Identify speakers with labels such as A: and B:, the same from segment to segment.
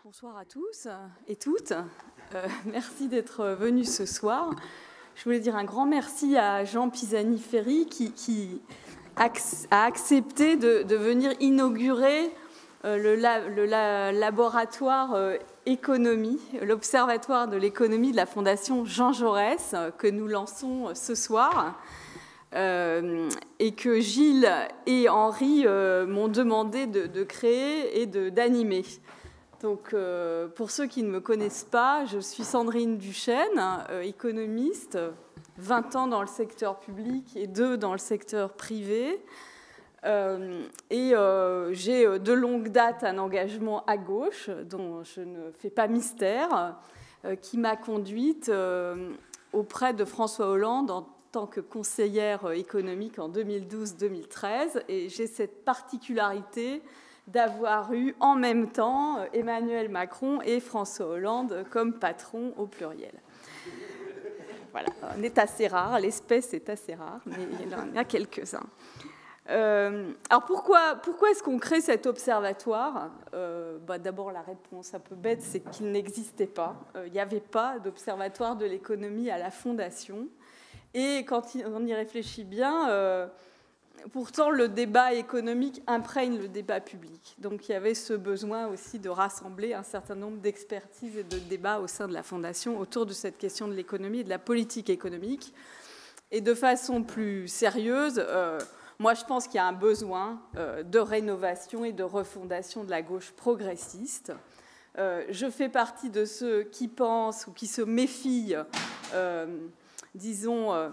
A: Bonsoir à tous et toutes. Merci d'être venus ce soir. Je voulais dire un grand merci à Jean Pisani-Ferry qui a accepté de venir inaugurer le laboratoire économie, l'Observatoire de l'économie de la Fondation Jean Jaurès que nous lançons ce soir. Et que Gilles et Henri m'ont demandé de créer et d'animer. Donc, pour ceux qui ne me connaissent pas, je suis Sandrine Duchesne, économiste, 20 ans dans le secteur public et 2 dans le secteur privé. Et j'ai de longue date un engagement à gauche, dont je ne fais pas mystère, qui m'a conduite auprès de François Hollande en tant que conseillère économique en 2012-2013. Et j'ai cette particularité d'avoir eu en même temps Emmanuel Macron et François Hollande comme patrons au pluriel. Voilà, on est assez rare, l'espèce est assez rare, mais il y en a quelques-uns. Alors pourquoi est-ce qu'on crée cet observatoire ? D'abord, la réponse un peu bête, c'est qu'il n'existait pas. Il n'y avait pas d'observatoire de l'économie à la Fondation. Et quand on y réfléchit bien, pourtant le débat économique imprègne le débat public. Donc il y avait ce besoin aussi de rassembler un certain nombre d'expertises et de débats au sein de la Fondation autour de cette question de l'économie et de la politique économique. Et de façon plus sérieuse, moi je pense qu'il y a un besoin de rénovation et de refondation de la gauche progressiste. Je fais partie de ceux qui pensent ou qui se méfient disons,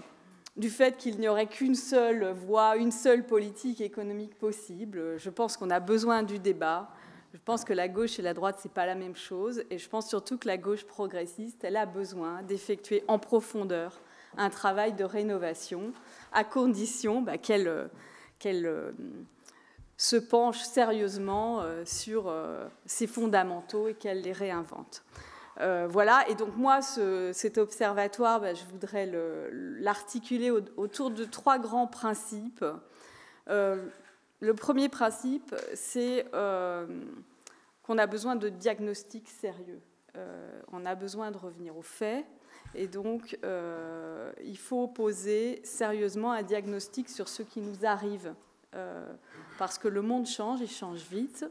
A: du fait qu'il n'y aurait qu'une seule voie, une seule politique économique possible. Je pense qu'on a besoin du débat. Je pense que la gauche et la droite, ce n'est pas la même chose. Et je pense surtout que la gauche progressiste, elle a besoin d'effectuer en profondeur un travail de rénovation, à condition qu'elle se penche sérieusement sur ses fondamentaux et qu'elle les réinvente. Voilà, et donc moi, cet observatoire, je voudrais l'articuler autour de 3 grands principes. Le premier principe, c'est qu'on a besoin de diagnostics sérieux. On a besoin de revenir aux faits, et donc il faut poser sérieusement un diagnostic sur ce qui nous arrive, parce que le monde change, il change vite.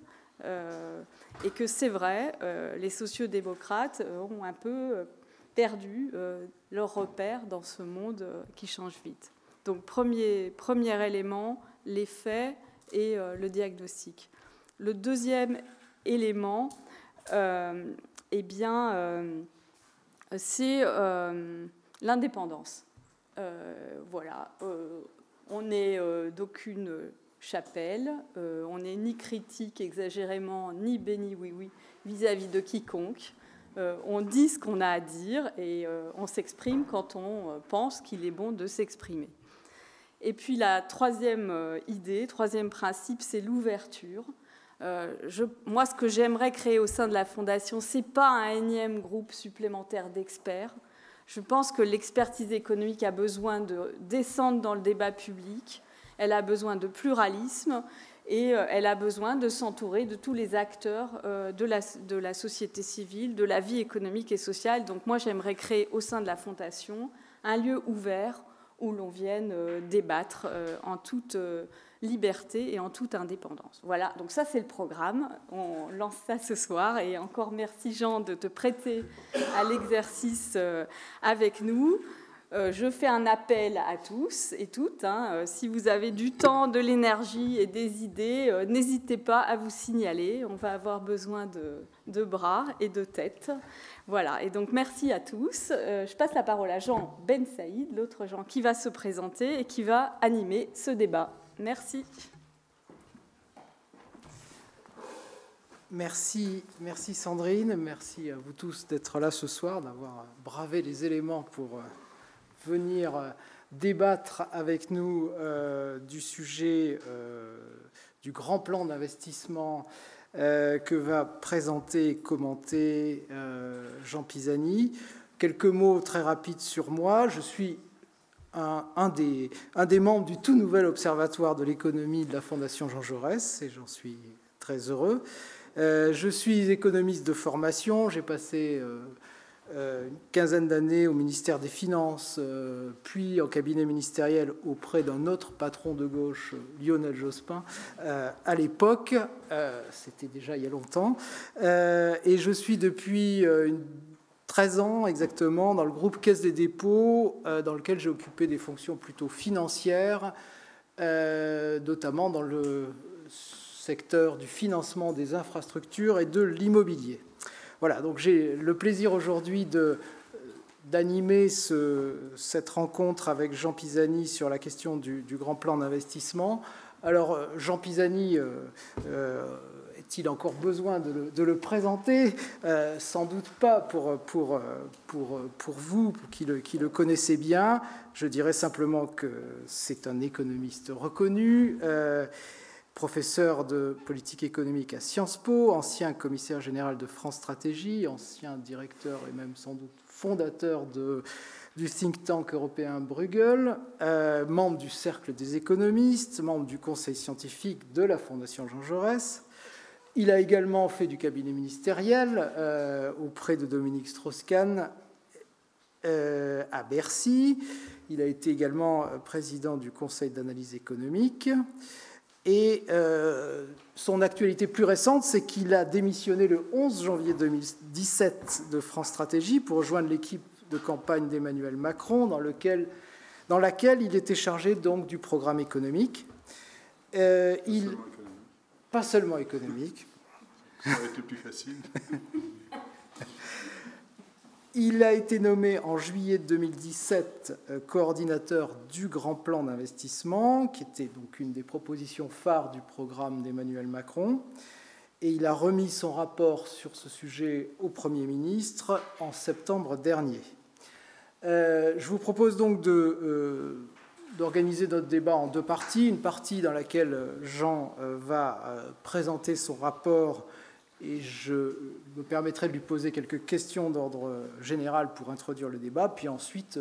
A: Et que c'est vrai, les sociodémocrates ont un peu perdu leur repère dans ce monde qui change vite. Donc, premier élément, les faits et le diagnostic. Le deuxième élément, c'est l'indépendance. Voilà, on n'est d'aucune chapelle, on n'est ni critique exagérément, ni béni oui-oui vis-à-vis de quiconque. On dit ce qu'on a à dire et on s'exprime quand on pense qu'il est bon de s'exprimer. Et puis la troisième idée, troisième principe, c'est l'ouverture. Moi, ce que j'aimerais créer au sein de la Fondation, ce n'est pas un énième groupe supplémentaire d'experts. Je pense que l'expertise économique a besoin de descendre dans le débat public. Elle a besoin de pluralisme et elle a besoin de s'entourer de tous les acteurs de la société civile, de la vie économique et sociale. Donc moi, j'aimerais créer au sein de la Fondation un lieu ouvert où l'on vienne débattre en toute liberté et en toute indépendance. Voilà, donc ça c'est le programme. On lance ça ce soir et encore merci Jean de te prêter à l'exercice avec nous. Je fais un appel à tous et toutes. Si vous avez du temps, de l'énergie et des idées, n'hésitez pas à vous signaler. On va avoir besoin de bras et de têtes. Voilà, et donc merci à tous. Je passe la parole à Jean Ben Saïd, l'autre Jean qui va se présenter et qui va animer ce débat. Merci.
B: Merci Sandrine, merci à vous tous d'être là ce soir, d'avoir bravé les éléments pour venir débattre avec nous du sujet du grand plan d'investissement que va présenter et commenter Jean Pisani. Quelques mots très rapides sur moi. Je suis un des membres du tout nouvel observatoire de l'économie de la Fondation Jean Jaurès, et j'en suis très heureux. Je suis économiste de formation. J'ai passé une quinzaine d'années au ministère des Finances, puis en cabinet ministériel auprès d'un autre patron de gauche, Lionel Jospin, à l'époque. C'était déjà il y a longtemps. Et je suis depuis 13 ans exactement dans le groupe Caisse des dépôts, dans lequel j'ai occupé des fonctions plutôt financières, notamment dans le secteur du financement des infrastructures et de l'immobilier. Voilà, donc j'ai le plaisir aujourd'hui d'animer cette rencontre avec Jean Pisani sur la question du grand plan d'investissement. Alors, Jean Pisani, est-il encore besoin de le présenter? Sans doute pas pour vous, qui le connaissez bien. Je dirais simplement que c'est un économiste reconnu, professeur de politique économique à Sciences Po, ancien commissaire général de France Stratégie, ancien directeur et même sans doute fondateur du think tank européen Bruegel, membre du Cercle des économistes, membre du conseil scientifique de la Fondation Jean Jaurès. Il a également fait du cabinet ministériel auprès de Dominique Strauss-Kahn à Bercy. Il a été également président du conseil d'analyse économique. Et son actualité plus récente, c'est qu'il a démissionné le 11 janvier 2017 de France Stratégie pour rejoindre l'équipe de campagne d'Emmanuel Macron, dans laquelle il était chargé donc du programme économique. Pas seulement économique.
C: Ça aurait été plus facile.
B: Il a été nommé en juillet 2017 coordinateur du Grand Plan d'investissement, qui était donc une des propositions phares du programme d'Emmanuel Macron. Et il a remis son rapport sur ce sujet au Premier ministre en septembre dernier. Je vous propose donc d'organiser notre débat en deux parties. Une partie dans laquelle Jean va présenter son rapport et je me permettrai de lui poser quelques questions d'ordre général pour introduire le débat. Puis ensuite,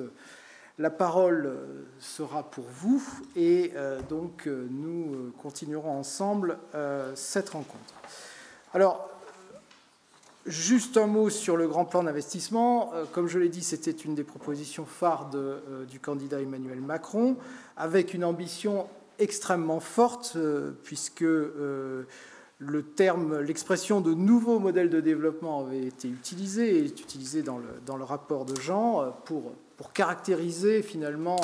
B: la parole sera pour vous et donc nous continuerons ensemble cette rencontre. Alors, juste un mot sur le grand plan d'investissement. Comme je l'ai dit, c'était une des propositions phares du candidat Emmanuel Macron, avec une ambition extrêmement forte, puisque l'expression de nouveaux modèles de développement avait été utilisée, et est utilisée dans le rapport de Jean pour caractériser finalement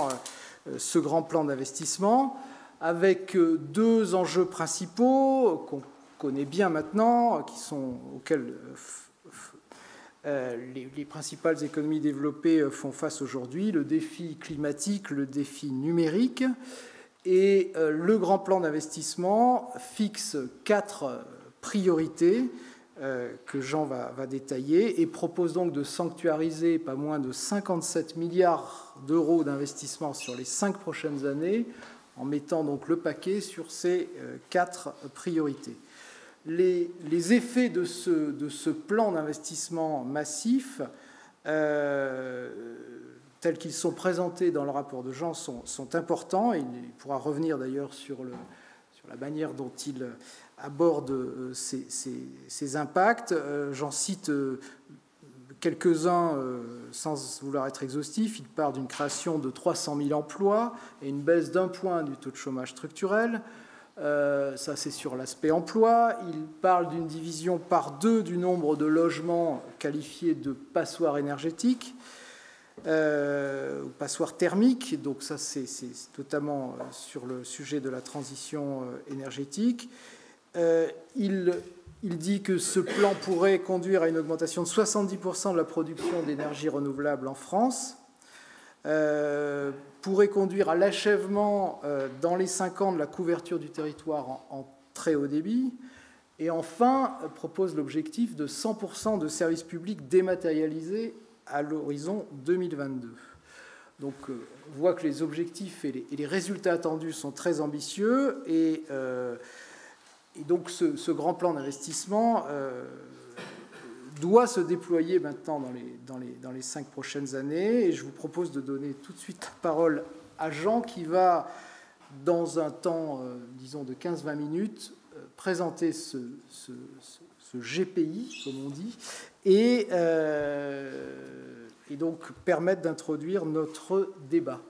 B: ce grand plan d'investissement, avec deux enjeux principaux qu'on connaît bien maintenant, auxquels les principales économies développées font face aujourd'hui: le défi climatique, le défi numérique. Et le grand plan d'investissement fixe 4 priorités que Jean va détailler et propose donc de sanctuariser pas moins de 57 milliards d'euros d'investissement sur les 5 prochaines années, en mettant donc le paquet sur ces 4 priorités. Les effets de ce plan d'investissement massif, tels qu'ils sont présentés dans le rapport de Jean, sont importants. Il pourra revenir d'ailleurs sur la manière dont il aborde ces impacts. J'en cite quelques-uns sans vouloir être exhaustif. Il part d'une création de 300 000 emplois et une baisse d'1 point du taux de chômage structurel. Ça, c'est sur l'aspect emploi. Il parle d'une division par 2 du nombre de logements qualifiés de passoires énergétiques, passoires thermiques. Donc ça, c'est notamment sur le sujet de la transition énergétique. Il dit que ce plan pourrait conduire à une augmentation de 70% de la production d'énergie renouvelable en France, pourrait conduire à l'achèvement dans les 5 ans de la couverture du territoire en très haut débit, et enfin propose l'objectif de 100% de services publics dématérialisés à l'horizon 2022. Donc on voit que les objectifs et les résultats attendus sont très ambitieux, et donc ce grand plan d'investissement doit se déployer maintenant dans les 5 prochaines années. Et je vous propose de donner tout de suite la parole à Jean, qui va, dans un temps, disons, de 15-20 minutes, présenter ce ce GPI, comme on dit, et donc permettre d'introduire notre débat.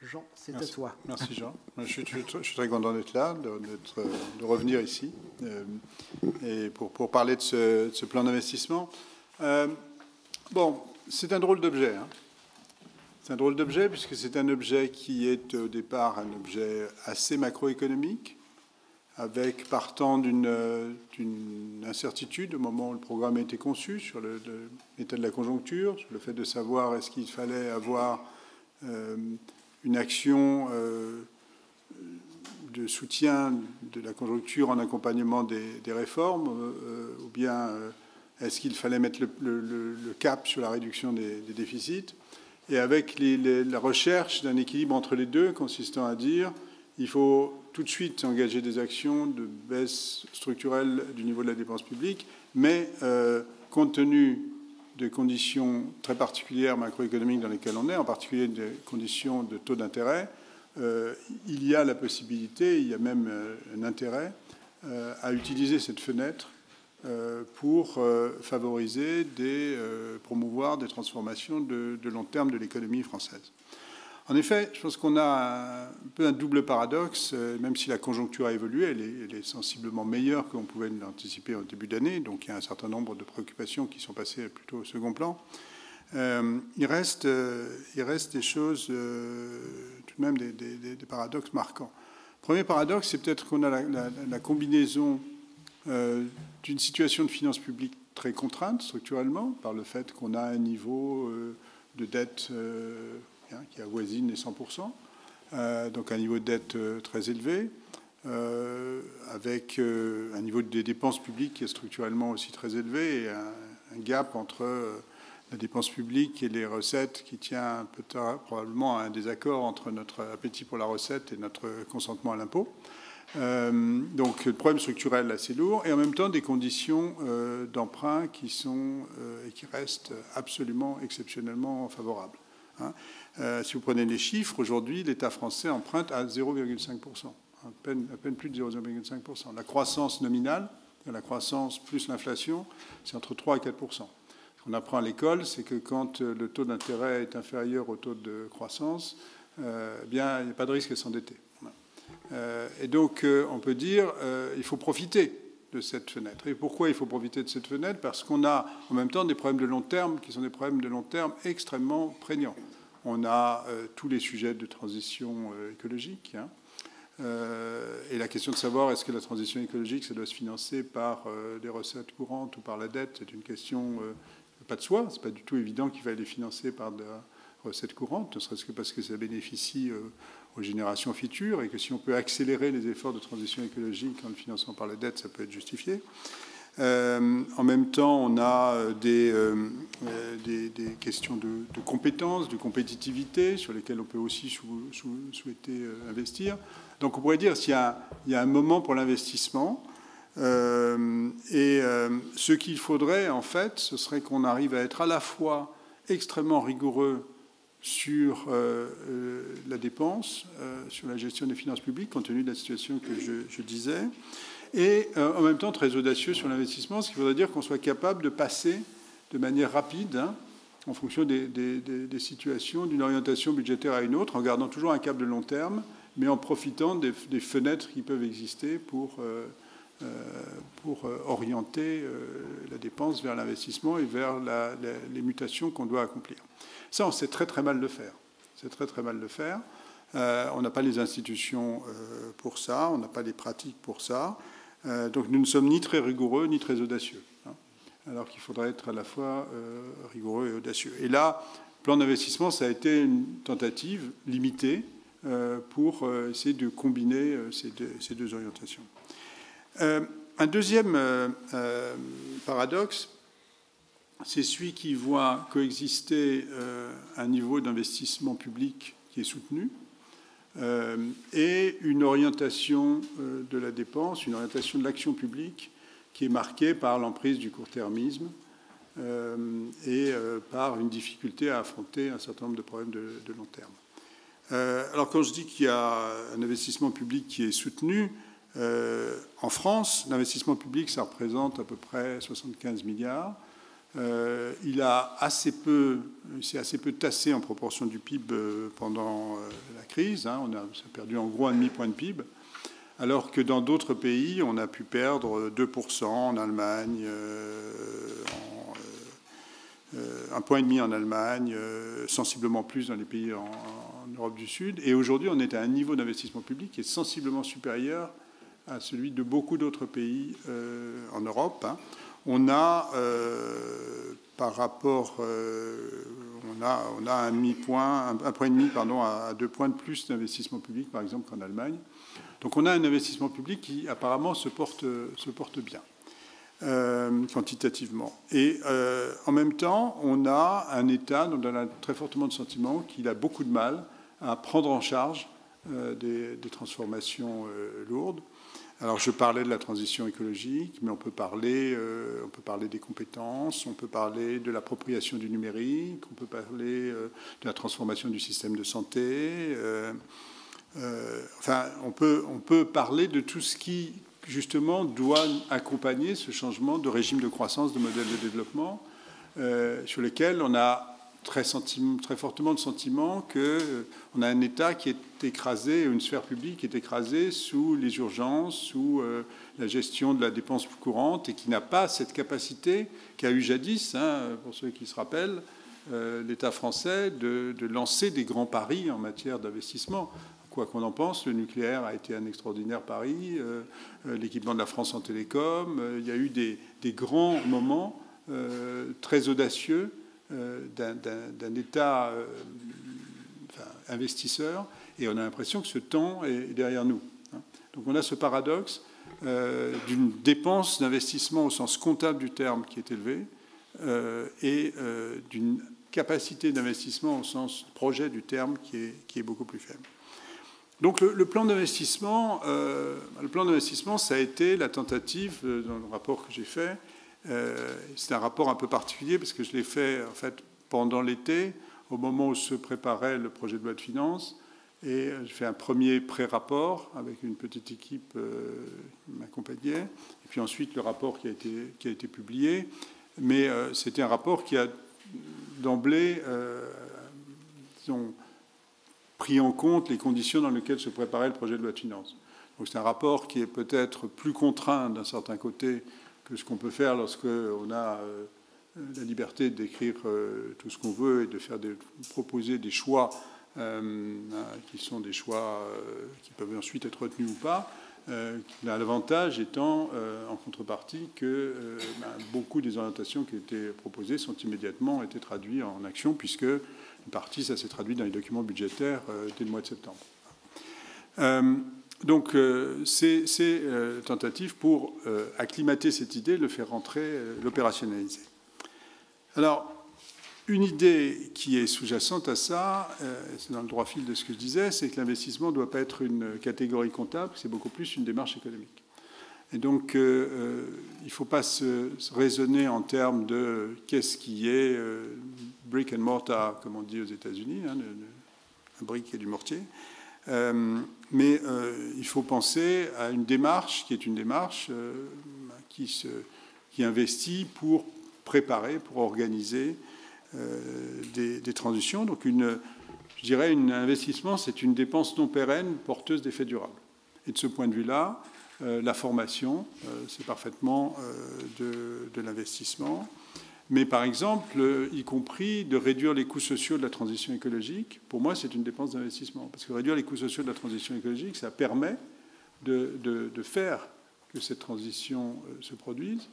B: Jean, c'est à toi.
C: Merci Jean. Je suis très content d'être là, de revenir ici et pour parler de ce plan d'investissement. Bon, c'est un drôle d'objet. Hein. C'est un drôle d'objet puisque c'est un objet qui est au départ un objet assez macroéconomique, avec partant d'une incertitude au moment où le programme a été conçu sur l'état de la conjoncture, sur le fait de savoir est-ce qu'il fallait avoir une action de soutien de la conjoncture en accompagnement des réformes, ou bien est-ce qu'il fallait mettre le cap sur la réduction des déficits, et avec la recherche d'un équilibre entre les deux, consistant à dire il faut tout de suite engager des actions de baisse structurelle du niveau de la dépense publique, mais compte tenu de conditions très particulières macroéconomiques dans lesquelles on est, en particulier des conditions de taux d'intérêt, il y a la possibilité, il y a même un intérêt à utiliser cette fenêtre pour favoriser, promouvoir des transformations de long terme de l'économie française. En effet, je pense qu'on a un peu un double paradoxe, même si la conjoncture a évolué, elle est sensiblement meilleure qu'on pouvait l'anticiper au début d'année, donc il y a un certain nombre de préoccupations qui sont passées plutôt au second plan. Il reste des choses, tout de même des paradoxes marquants. Le premier paradoxe, c'est peut-être qu'on a la combinaison d'une situation de finances publiques très contrainte structurellement, par le fait qu'on a un niveau de dette qui avoisine les 100%, donc un niveau de dette très élevé, avec un niveau de dépenses publiques qui est structurellement aussi très élevé, et un gap entre la dépense publique et les recettes qui tient probablement à un désaccord entre notre appétit pour la recette et notre consentement à l'impôt. Donc, le problème structurel assez lourd, et en même temps des conditions d'emprunt qui sont et qui restent absolument exceptionnellement favorables. Hein. Si vous prenez les chiffres, aujourd'hui, l'État français emprunte à 0,5%, à peine plus de 0,5%. La croissance nominale, la croissance plus l'inflation, c'est entre 3 et 4%. Ce qu'on apprend à l'école, c'est que quand le taux d'intérêt est inférieur au taux de croissance, bien, il n'y a pas de risque à s'endetter. Et donc, on peut dire il faut profiter de cette fenêtre. Et pourquoi il faut profiter de cette fenêtre? Parce qu'on a en même temps des problèmes de long terme qui sont des problèmes de long terme extrêmement prégnants. On a tous les sujets de transition écologique. Hein, et la question de savoir est-ce que la transition écologique, ça doit se financer par des recettes courantes ou par la dette, c'est une question pas de soi. C'est pas du tout évident qu'il va les financer par de la recette courante, ne serait-ce que parce que ça bénéficie aux générations futures et que si on peut accélérer les efforts de transition écologique en le finançant par la dette, ça peut être justifié. En même temps, on a des questions de compétences, de compétitivité sur lesquelles on peut aussi souhaiter investir. Donc on pourrait dire qu'il y a un moment pour l'investissement. Ce qu'il faudrait, en fait, ce serait qu'on arrive à être à la fois extrêmement rigoureux sur la dépense, sur la gestion des finances publiques, compte tenu de la situation que je disais, et en même temps très audacieux sur l'investissement, ce qui voudrait dire qu'on soit capable de passer de manière rapide, hein, en fonction des situations, d'une orientation budgétaire à une autre, en gardant toujours un cap de long terme, mais en profitant des fenêtres qui peuvent exister pour orienter la dépense vers l'investissement et vers les mutations qu'on doit accomplir. Ça, on sait très très mal le faire. C'est très très mal le faire. On n'a pas les institutions pour ça, on n'a pas les pratiques pour ça. Donc nous ne sommes ni très rigoureux ni très audacieux. Hein, alors qu'il faudrait être à la fois rigoureux et audacieux. Et là, le plan d'investissement, ça a été une tentative limitée pour essayer de combiner ces deux orientations. Un deuxième paradoxe, c'est celui qui voit coexister un niveau d'investissement public qui est soutenu et une orientation de la dépense, une orientation de l'action publique qui est marquée par l'emprise du court-termisme et par une difficulté à affronter un certain nombre de problèmes de long terme. Alors quand je dis qu'il y a un investissement public qui est soutenu, En France, l'investissement public, ça représente à peu près 75 milliards. Il s'est assez peu tassé en proportion du PIB pendant la crise. On a perdu en gros 1,5 point de PIB. Alors que dans d'autres pays, on a pu perdre 2% en Allemagne, 1,5 point en Allemagne, sensiblement plus dans les pays en Europe du Sud. Et aujourd'hui, on est à un niveau d'investissement public qui est sensiblement supérieur à celui de beaucoup d'autres pays en Europe. On a, par rapport, on a 1,5 point, 1,5 point à 2 points de plus d'investissement public, par exemple, qu'en Allemagne. Donc on a un investissement public qui apparemment se porte bien, quantitativement. Et en même temps, on a un État dont on a très fortement le sentiment qu'il a beaucoup de mal à prendre en charge des transformations lourdes. Alors je parlais de la transition écologique, mais on peut parler des compétences, on peut parler de l'appropriation du numérique, on peut parler de la transformation du système de santé. Enfin, on peut parler de tout ce qui, justement, doit accompagner ce changement de régime de croissance, de modèle de développement, sur lesquels on a très fortement le sentiment qu'on a un État qui est écrasé, une sphère publique qui est écrasée sous les urgences, sous la gestion de la dépense courante, et qui n'a pas cette capacité qu'a eu jadis, pour ceux qui se rappellent, l'État français de lancer des grands paris en matière d'investissement. Quoi qu'on en pense, le nucléaire a été un extraordinaire pari, l'équipement de la France en télécom, il y a eu des grands moments très audacieux d'un État investisseur, et on a l'impression que ce temps est derrière nous. Donc on a ce paradoxe d'une dépense d'investissement au sens comptable du terme qui est élevée, et d'une capacité d'investissement au sens projet du terme qui est beaucoup plus faible. Donc le plan d'investissement, ça a été la tentative, dans le rapport que j'ai fait. C'est un rapport un peu particulier parce que je l'ai fait en fait pendant l'été, au moment où se préparait le projet de loi de finances, et j'ai fait un premier pré-rapport avec une petite équipe qui m'accompagnait, et puis ensuite le rapport qui a été publié. Mais c'était un rapport qui a d'emblée pris en compte les conditions dans lesquelles se préparait le projet de loi de finances. Donc c'est un rapport qui est peut-être plus contraint d'un certain côté que ce qu'on peut faire lorsqu'on a la liberté d'écrire tout ce qu'on veut et de proposer des choix qui sont des choix qui peuvent ensuite être retenus ou pas. L'avantage étant, en contrepartie, que beaucoup des orientations qui étaient proposées ont immédiatement été traduites en action, puisque une partie, ça s'est traduit dans les documents budgétaires dès le mois de septembre. Donc, c'est tentative pour acclimater cette idée, le faire rentrer, l'opérationnaliser. Alors, une idée qui est sous-jacente à ça, c'est dans le droit fil de ce que je disais, c'est que l'investissement ne doit pas être une catégorie comptable, c'est beaucoup plus une démarche économique. Et donc, il ne faut pas se raisonner en termes de qu'est-ce qui est brick and mortar, comme on dit aux États-Unis, un brique et du mortier. Mais il faut penser à une démarche qui est une démarche qui investit pour préparer, pour organiser des transitions. Donc, je dirais, un investissement, c'est une dépense non pérenne, porteuse d'effets durables. Et de ce point de vue-là, la formation, c'est parfaitement de l'investissement. Mais par exemple, y compris de réduire les coûts sociaux de la transition écologique, pour moi, c'est une dépense d'investissement. Parce que réduire les coûts sociaux de la transition écologique, ça permet de faire que cette transition se produise.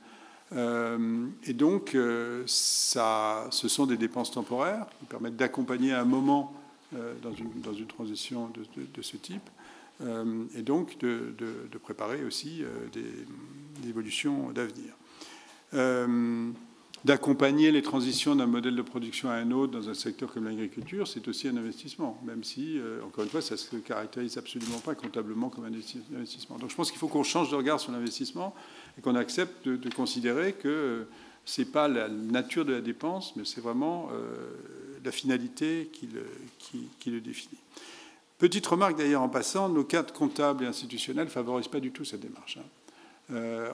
C: Et donc, ce sont des dépenses temporaires qui permettent d'accompagner à un moment dans une transition de ce type, et donc de préparer aussi des évolutions d'avenir. D'accompagner les transitions d'un modèle de production à un autre dans un secteur comme l'agriculture, c'est aussi un investissement, même si, encore une fois, ça ne se caractérise absolument pas comptablement comme un investissement. Donc je pense qu'il faut qu'on change de regard sur l'investissement et qu'on accepte de considérer que ce n'est pas la nature de la dépense, mais c'est vraiment la finalité qui le définit. Petite remarque d'ailleurs en passant, nos cadres comptables et institutionnels ne favorisent pas du tout cette démarche.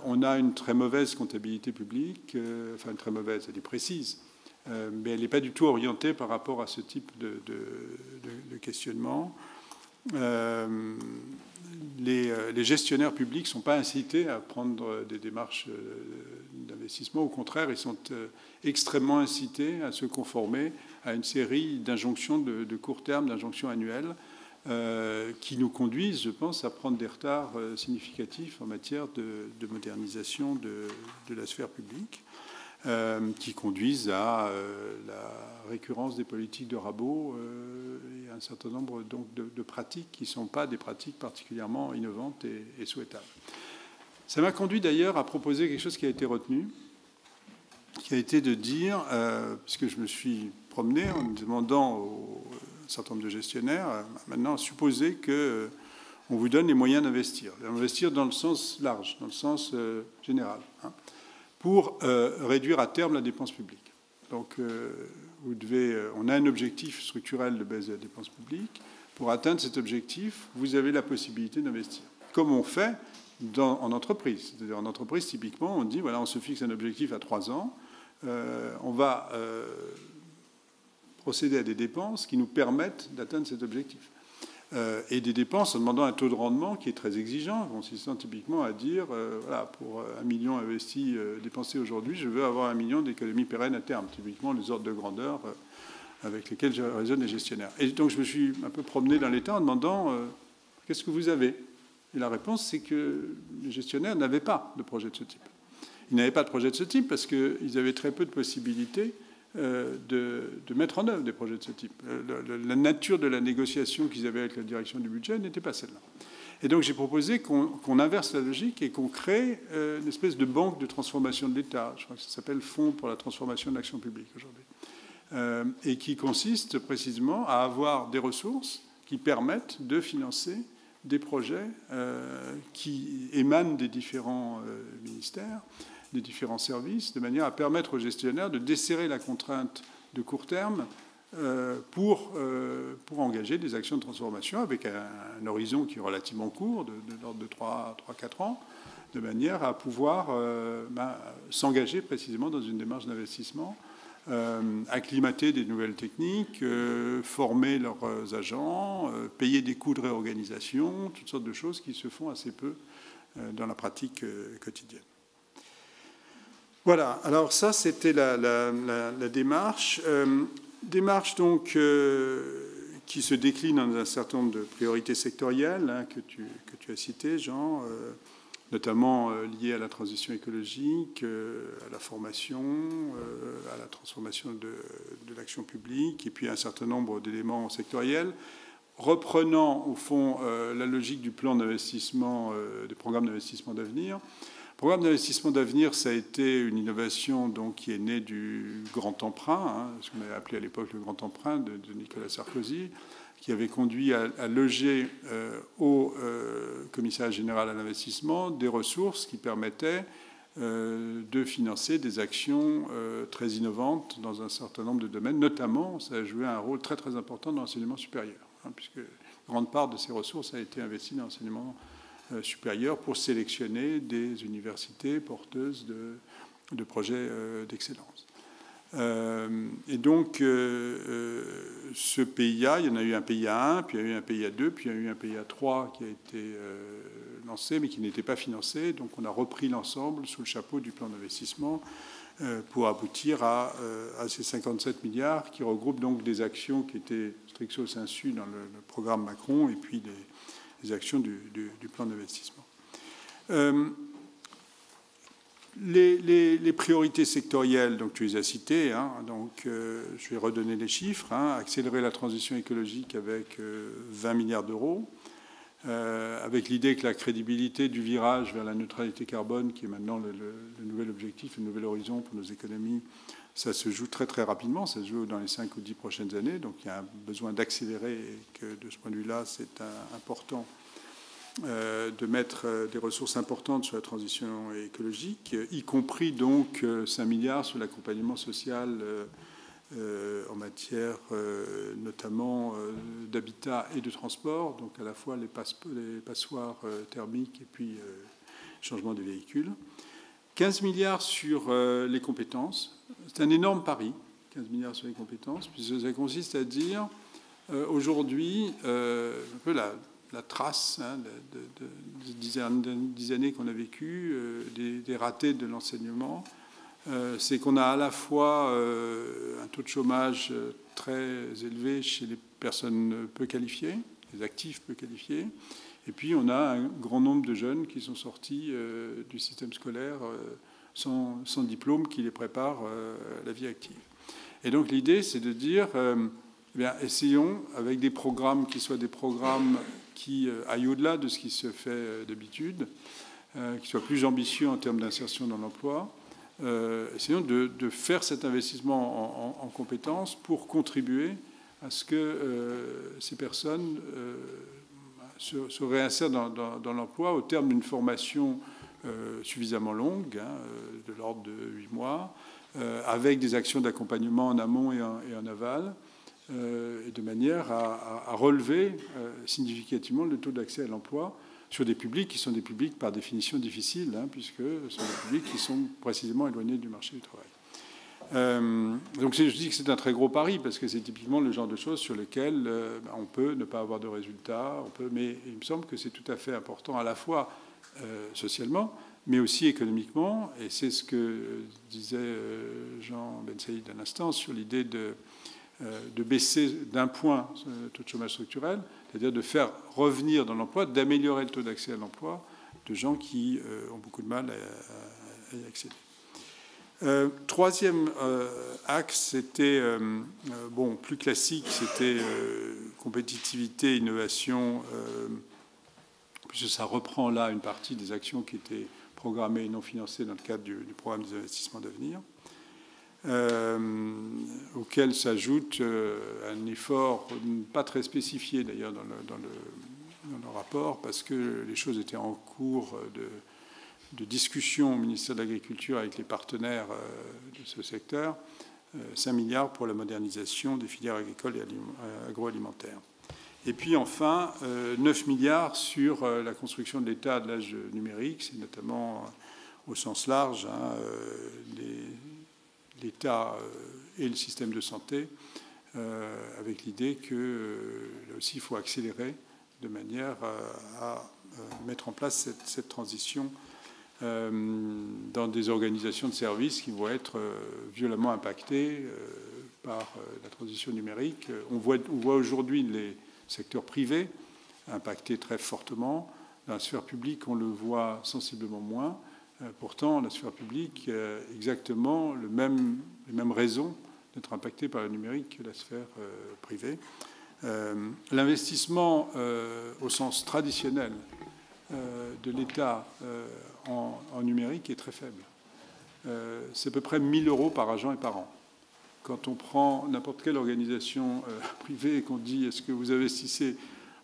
C: On a une très mauvaise comptabilité publique, enfin une très mauvaise, elle est précise, mais elle n'est pas du tout orientée par rapport à ce type de questionnement. Les gestionnaires publics ne sont pas incités à prendre des démarches d'investissement. Au contraire, ils sont extrêmement incités à se conformer à une série d'injonctions de court terme, d'injonctions annuelles, qui nous conduisent, je pense, à prendre des retards significatifs en matière de modernisation de la sphère publique, qui conduisent à la récurrence des politiques de rabot et un certain nombre donc, de pratiques qui ne sont pas des pratiques particulièrement innovantes et souhaitables. Ça m'a conduit d'ailleurs à proposer quelque chose qui a été retenu, qui a été de dire, puisque je me suis promené en demandant aux certain nombre de gestionnaires, maintenant, supposer qu'on vous donne les moyens d'investir. Investir dans le sens large, dans le sens général, pour réduire à terme la dépense publique. Donc, on a un objectif structurel de baisse de la dépense publique. Pour atteindre cet objectif, vous avez la possibilité d'investir. Comme on fait en entreprise. C'est-à-dire en entreprise, typiquement, on dit, voilà, on se fixe un objectif à 3 ans, on va procéder à des dépenses qui nous permettent d'atteindre cet objectif. Et des dépenses en demandant un taux de rendement qui est très exigeant, consistant typiquement à dire, voilà, pour 1 million investi, dépensé aujourd'hui, je veux avoir 1 million d'économies pérennes à terme, typiquement les ordres de grandeur avec lesquels raisonnent les gestionnaires. Et donc je me suis un peu promené dans l'État en demandant, qu'est-ce que vous avez? Et la réponse, c'est que les gestionnaires n'avaient pas de projet de ce type. Ils n'avaient pas de projet de ce type parce qu'ils avaient très peu de possibilités de mettre en œuvre des projets de ce type. La nature de la négociation qu'ils avaient avec la direction du budget n'était pas celle-là. Et donc j'ai proposé qu'on inverse la logique et qu'on crée une espèce de banque de transformation de l'État. Je crois que ça s'appelle Fonds pour la transformation de l'action publique aujourd'hui. Et qui consiste précisément à avoir des ressources qui permettent de financer des projets qui émanent des différents ministères, des différents services, de manière à permettre aux gestionnaires de desserrer la contrainte de court terme pour engager des actions de transformation avec un horizon qui est relativement court, de l'ordre de 3-4 ans, de manière à pouvoir s'engager précisément dans une démarche d'investissement, acclimater des nouvelles techniques, former leurs agents, payer des coûts de réorganisation, toutes sortes de choses qui se font assez peu dans la pratique quotidienne. Voilà, alors ça c'était la démarche. Démarche donc qui se décline dans un certain nombre de priorités sectorielles que tu as citées, Jean, notamment liées à la transition écologique, à la formation, à la transformation de l'action publique, et puis un certain nombre d'éléments sectoriels, reprenant au fond la logique du plan d'investissement, des programmes d'investissement d'avenir. Le programme d'investissement d'avenir, ça a été une innovation donc, qui est née du grand emprunt, ce qu'on avait appelé à l'époque le grand emprunt de Nicolas Sarkozy, qui avait conduit à loger au commissariat général à l'investissement des ressources qui permettaient de financer des actions très innovantes dans un certain nombre de domaines. Notamment, ça a joué un rôle très très important dans l'enseignement supérieur, puisque une grande part de ces ressources a été investie dans l'enseignement supérieur pour sélectionner des universités porteuses de projets d'excellence. Et donc, ce PIA, il y en a eu un PIA 1, puis il y a eu un PIA 2, puis il y a eu un PIA 3 qui a été lancé, mais qui n'était pas financé. Donc, on a repris l'ensemble sous le chapeau du plan d'investissement pour aboutir à ces 57 milliards qui regroupent donc des actions qui étaient stricto sensu dans le programme Macron et puis des actions du plan d'investissement. Les priorités sectorielles, donc tu les as citées, donc je vais redonner les chiffres. Accélérer la transition écologique avec 20 milliards d'euros, avec l'idée que la crédibilité du virage vers la neutralité carbone, qui est maintenant le nouvel objectif, le nouvel horizon pour nos économies, ça se joue très très rapidement, ça se joue dans les 5 ou 10 prochaines années, donc il y a un besoin d'accélérer et que de ce point de vue-là, c'est important de mettre des ressources importantes sur la transition écologique, y compris donc 5 milliards sur l'accompagnement social en matière notamment d'habitat et de transport, donc à la fois les passoires thermiques et puis changement des véhicules. 15 milliards sur les compétences. C'est un énorme pari, 15 milliards sur les compétences, puisque ça consiste à dire aujourd'hui, un peu la trace de 10 années qu'on a vécues, des ratés de l'enseignement, c'est qu'on a à la fois un taux de chômage très élevé chez les personnes peu qualifiées, les actifs peu qualifiés, et puis on a un grand nombre de jeunes qui sont sortis du système scolaire sans diplôme qui les prépare à la vie active. Et donc l'idée, c'est de dire, eh bien, essayons avec des programmes qui soient des programmes qui aillent au-delà de ce qui se fait d'habitude, qui soient plus ambitieux en termes d'insertion dans l'emploi. Essayons de faire cet investissement en compétences pour contribuer à ce que ces personnes se réinsèrent dans l'emploi au terme d'une formation suffisamment longue, de l'ordre de 8 mois, avec des actions d'accompagnement en amont et en aval, et de manière à relever significativement le taux d'accès à l'emploi sur des publics qui sont des publics par définition difficiles, puisque ce sont des publics qui sont précisément éloignés du marché du travail. Donc je dis que c'est un très gros pari, parce que c'est typiquement le genre de choses sur lesquelles on peut ne pas avoir de résultats, mais il me semble que c'est tout à fait important à la fois socialement, mais aussi économiquement, et c'est ce que disait Jean Bensaïd à l'instant sur l'idée de baisser d'un point le taux de chômage structurel, c'est-à-dire de faire revenir dans l'emploi, d'améliorer le taux d'accès à l'emploi de gens qui ont beaucoup de mal à y accéder. Troisième axe, c'était plus classique, c'était compétitivité, innovation, puisque ça reprend là une partie des actions qui étaient programmées et non financées dans le cadre du programme des investissements d'avenir. Auquel s'ajoute un effort pas très spécifié d'ailleurs dans le rapport, parce que les choses étaient en cours de discussion au ministère de l'Agriculture avec les partenaires de ce secteur, 5 milliards pour la modernisation des filières agricoles et agroalimentaires. Et puis enfin, 9 milliards sur la construction de l'État de l'âge numérique, c'est notamment au sens large l'État et le système de santé, avec l'idée que là aussi il faut accélérer de manière à mettre en place cette transition dans des organisations de services qui vont être violemment impactées par la transition numérique. On voit aujourd'hui les secteurs privés impactés très fortement. Dans la sphère publique, on le voit sensiblement moins. Pourtant, la sphère publique a exactement les mêmes raisons d'être impactée par le numérique que la sphère privée. L'investissement au sens traditionnel de l'État en numérique est très faible. C'est à peu près 1 000 € par agent et par an. Quand on prend n'importe quelle organisation privée et qu'on dit « est-ce que vous investissez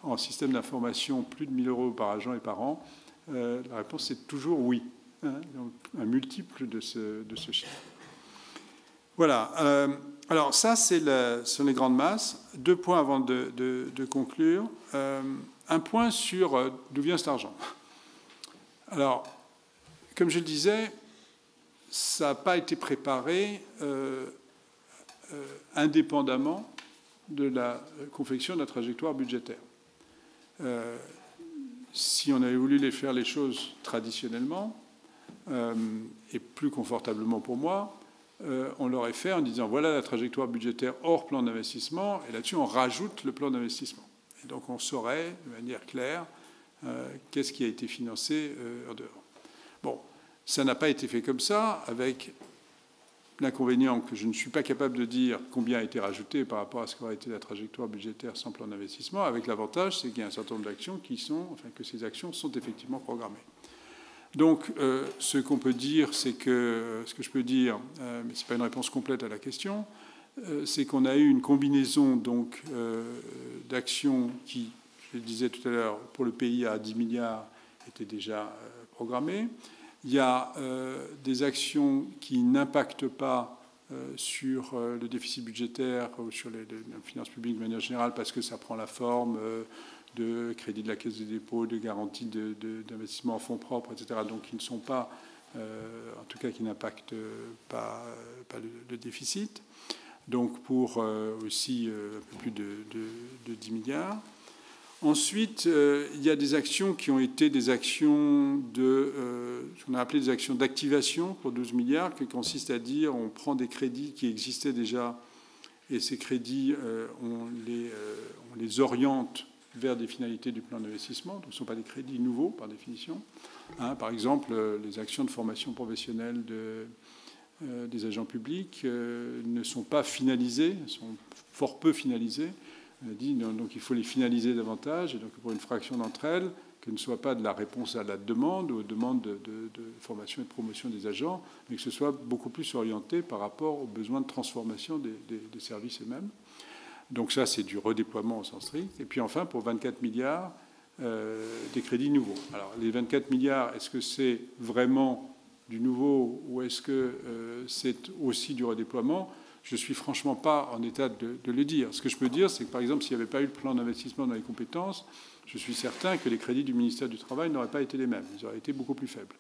C: en système d'information plus de 1 000 € par agent et par an ?» la réponse est toujours oui. Donc un multiple de ce chiffre. Voilà. Alors ça, sont les grandes masses. 2 points avant de conclure. Un point sur d'où vient cet argent. Alors, comme je le disais, ça n'a pas été préparé indépendamment de la confection de la trajectoire budgétaire. Si on avait voulu faire les choses traditionnellement, et plus confortablement pour moi, on l'aurait fait en disant voilà la trajectoire budgétaire hors plan d'investissement, et là-dessus on rajoute le plan d'investissement. Et donc on saurait de manière claire qu'est-ce qui a été financé en dehors. Bon, ça n'a pas été fait comme ça, avec l'inconvénient que je ne suis pas capable de dire combien a été rajouté par rapport à ce qu'aurait été la trajectoire budgétaire sans plan d'investissement, avec l'avantage, c'est qu'il y a un certain nombre d'actions que ces actions sont effectivement programmées. Donc, ce qu'on peut dire, c'est que, ce que je peux dire, mais ce n'est pas une réponse complète à la question, c'est qu'on a eu une combinaison donc d'actions qui, je le disais tout à l'heure, pour le pays à 10 milliards étaient déjà programmées. Il y a des actions qui n'impactent pas sur le déficit budgétaire ou sur les finances publiques de manière générale, parce que ça prend la forme de crédit de la Caisse des dépôts, de garantie d'investissement en fonds propres, etc. Donc qui ne sont pas, en tout cas qui n'impactent pas le déficit. Donc pour aussi un peu plus de 10 milliards. Ensuite, il y a des actions qui ont été des actions ce qu'on a appelé des actions d'activation pour 12 milliards, qui consiste à dire on prend des crédits qui existaient déjà et ces crédits, on les oriente vers des finalités du plan d'investissement. Donc ce ne sont pas des crédits nouveaux par définition. Par exemple, les actions de formation professionnelle des agents publics ne sont pas finalisées, sont fort peu finalisées. On a dit donc il faut les finaliser davantage, et donc pour une fraction d'entre elles, que ne soit pas de la réponse à la demande ou aux demandes de formation et de promotion des agents, mais que ce soit beaucoup plus orienté par rapport aux besoins de transformation des services eux-mêmes. Donc ça, c'est du redéploiement au sens strict. Et puis enfin, pour 24 milliards, des crédits nouveaux. Alors les 24 milliards, est-ce que c'est vraiment du nouveau ou est-ce que c'est aussi du redéploiement ? Je ne suis franchement pas en état de le dire. Ce que je peux dire, c'est que, par exemple, s'il n'y avait pas eu le plan d'investissement dans les compétences, je suis certain que les crédits du ministère du Travail n'auraient pas été les mêmes. Ils auraient été beaucoup plus faibles.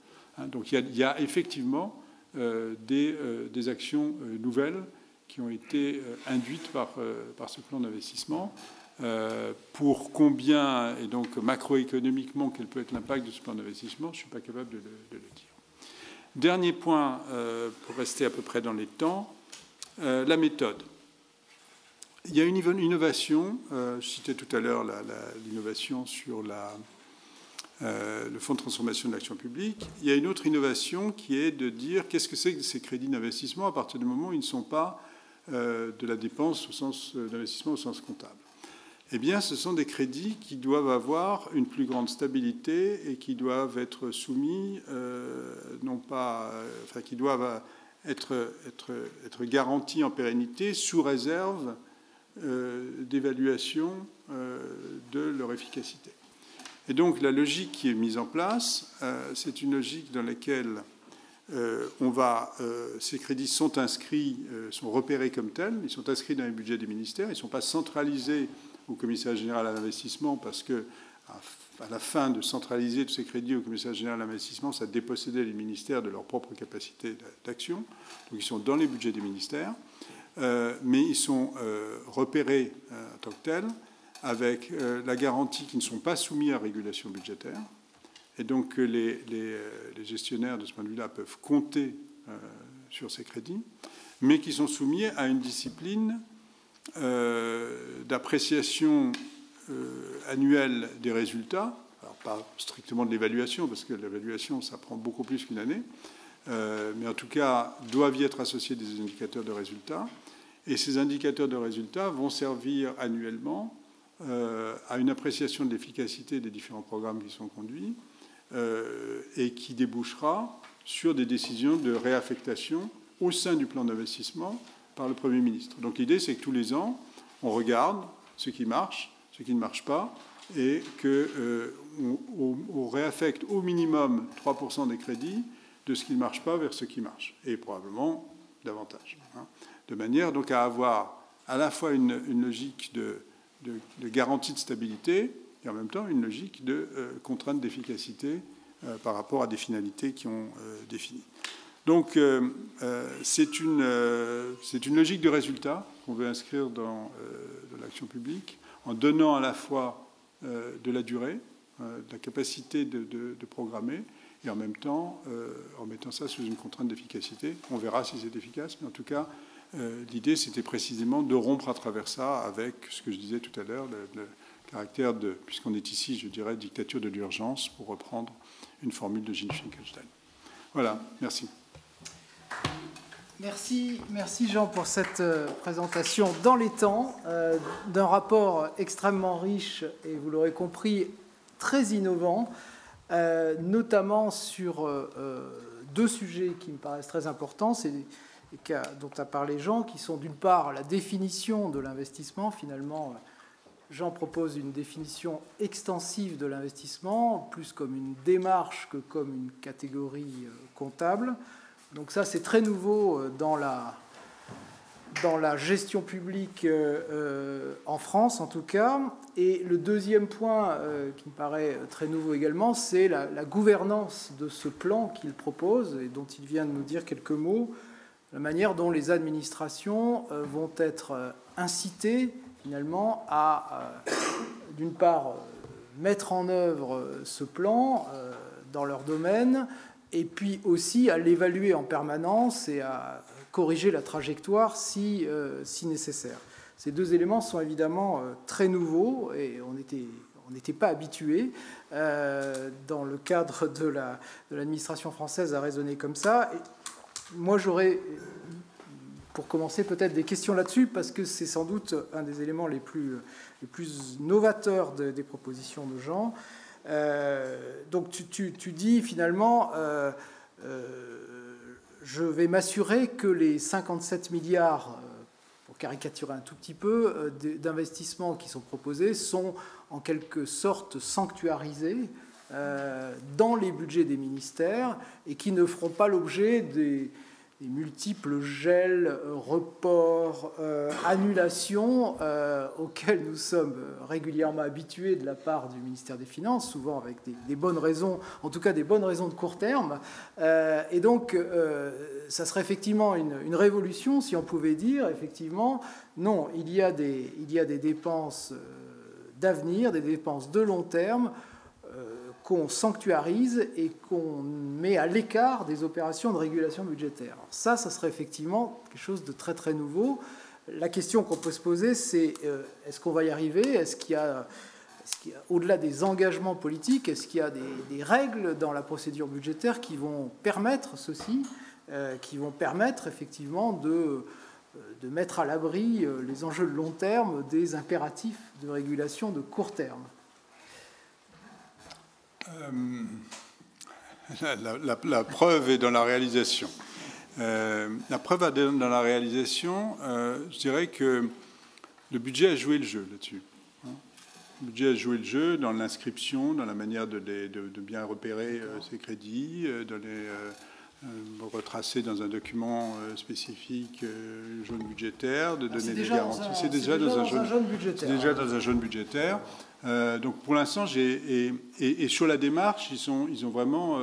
C: Donc il y a effectivement des actions nouvelles qui ont été induites par ce plan d'investissement. Pour combien, et donc macroéconomiquement, quel peut être l'impact de ce plan d'investissement, je ne suis pas capable de le dire. Dernier point, pour rester à peu près dans les temps, la méthode. Il y a une innovation, je citais tout à l'heure l'innovation sur le Fonds de transformation de l'action publique. Il y a une autre innovation qui est de dire qu'est-ce que c'est que ces crédits d'investissement à partir du moment où ils ne sont pas de la dépense au sens d'investissement au sens comptable. Eh bien, ce sont des crédits qui doivent avoir une plus grande stabilité et qui doivent être soumis, qui doivent être garantis en pérennité sous réserve d'évaluation de leur efficacité. Et donc la logique qui est mise en place, c'est une logique dans laquelle ces crédits sont inscrits, sont repérés comme tels, ils sont inscrits dans les budgets des ministères, ils ne sont pas centralisés au Commissariat général à l'investissement parce que à la fin de centraliser tous ces crédits au Commissariat général à l'investissement, ça dépossédait les ministères de leur propre capacité d'action. Donc ils sont dans les budgets des ministères, mais ils sont repérés en tant que tels avec la garantie qu'ils ne sont pas soumis à régulation budgétaire. Et donc les gestionnaires de ce point de vue-là peuvent compter sur ces crédits, mais qui sont soumis à une discipline d'appréciation annuelle des résultats. Alors pas strictement de l'évaluation, parce que l'évaluation, ça prend beaucoup plus qu'une année, mais en tout cas, doivent y être associés des indicateurs de résultats. Et ces indicateurs de résultats vont servir annuellement à une appréciation de l'efficacité des différents programmes qui sont conduits et qui débouchera sur des décisions de réaffectation au sein du plan d'investissement par le Premier ministre. Donc l'idée, c'est que tous les ans, on regarde ce qui marche, ce qui ne marche pas, et qu'on réaffecte au minimum 3% des crédits de ce qui ne marche pas vers ce qui marche, et probablement davantage. De manière donc à avoir à la fois une logique de garantie de stabilité et en même temps une logique de contrainte d'efficacité par rapport à des finalités qui ont définies. Donc c'est une logique de résultat qu'on veut inscrire dans l'action publique en donnant à la fois de la durée, de la capacité de programmer et en même temps en mettant ça sous une contrainte d'efficacité. On verra si c'est efficace, mais en tout cas l'idée c'était précisément de rompre à travers ça avec ce que je disais tout à l'heure, le caractère de, puisqu'on est ici, je dirais, dictature de l'urgence, pour reprendre une formule de Gilles Finkelstein. Voilà, merci.
B: Merci Jean pour cette présentation dans les temps d'un rapport extrêmement riche et vous l'aurez compris très innovant, notamment sur deux sujets qui me paraissent très importants, dont a parlé Jean, qui sont d'une part la définition de l'investissement. Finalement, Jean propose une définition extensive de l'investissement, plus comme une démarche que comme une catégorie comptable. Donc ça, c'est très nouveau dans la dans la gestion publique en France, en tout cas. Et le deuxième point qui me paraît très nouveau également, c'est la gouvernance de ce plan qu'il propose et dont il vient de nous dire quelques mots, la manière dont les administrations vont être incitées finalement à, d'une part, mettre en œuvre ce plan dans leur domaine, et puis aussi à l'évaluer en permanence et à corriger la trajectoire si nécessaire. Ces deux éléments sont évidemment très nouveaux et on n'était pas habitué dans le cadre de l'administration française à raisonner comme ça. Et moi, j'aurais, pour commencer, peut-être des questions là-dessus, parce que c'est sans doute un des éléments les plus novateurs des propositions de Jean. Donc tu dis finalement, je vais m'assurer que les 57 milliards, pour caricaturer un tout petit peu, d'investissements qui sont proposés sont en quelque sorte sanctuarisés dans les budgets des ministères et qui ne feront pas l'objet des multiples gels, reports, annulations auxquels nous sommes régulièrement habitués de la part du ministère des Finances, souvent avec des bonnes raisons, en tout cas des bonnes raisons de court terme. Et donc, ça serait effectivement une révolution si on pouvait dire, effectivement, non, il y a des dépenses d'avenir, des dépenses de long terme, qu'on sanctuarise et qu'on met à l'écart des opérations de régulation budgétaire. Alors ça serait effectivement quelque chose de très très nouveau. La question qu'on peut se poser, c'est est-ce qu'on va y arriver? Est-ce qu'il y a, au-delà des engagements politiques, est-ce qu'il y a des règles dans la procédure budgétaire qui vont permettre ceci, qui vont permettre effectivement de mettre à l'abri les enjeux de long terme des impératifs de régulation de court terme?
C: La preuve est dans la réalisation. La preuve est dans la réalisation. Je dirais que le budget a joué le jeu là-dessus. Le budget a joué le jeu dans l'inscription, dans la manière de bien repérer ces crédits, de les retracer dans un document spécifique jaune budgétaire, de donner des garanties. C'est déjà dans un jaune budgétaire. C'est déjà dans un jaune budgétaire. Donc pour l'instant, et sur la démarche, ils ont vraiment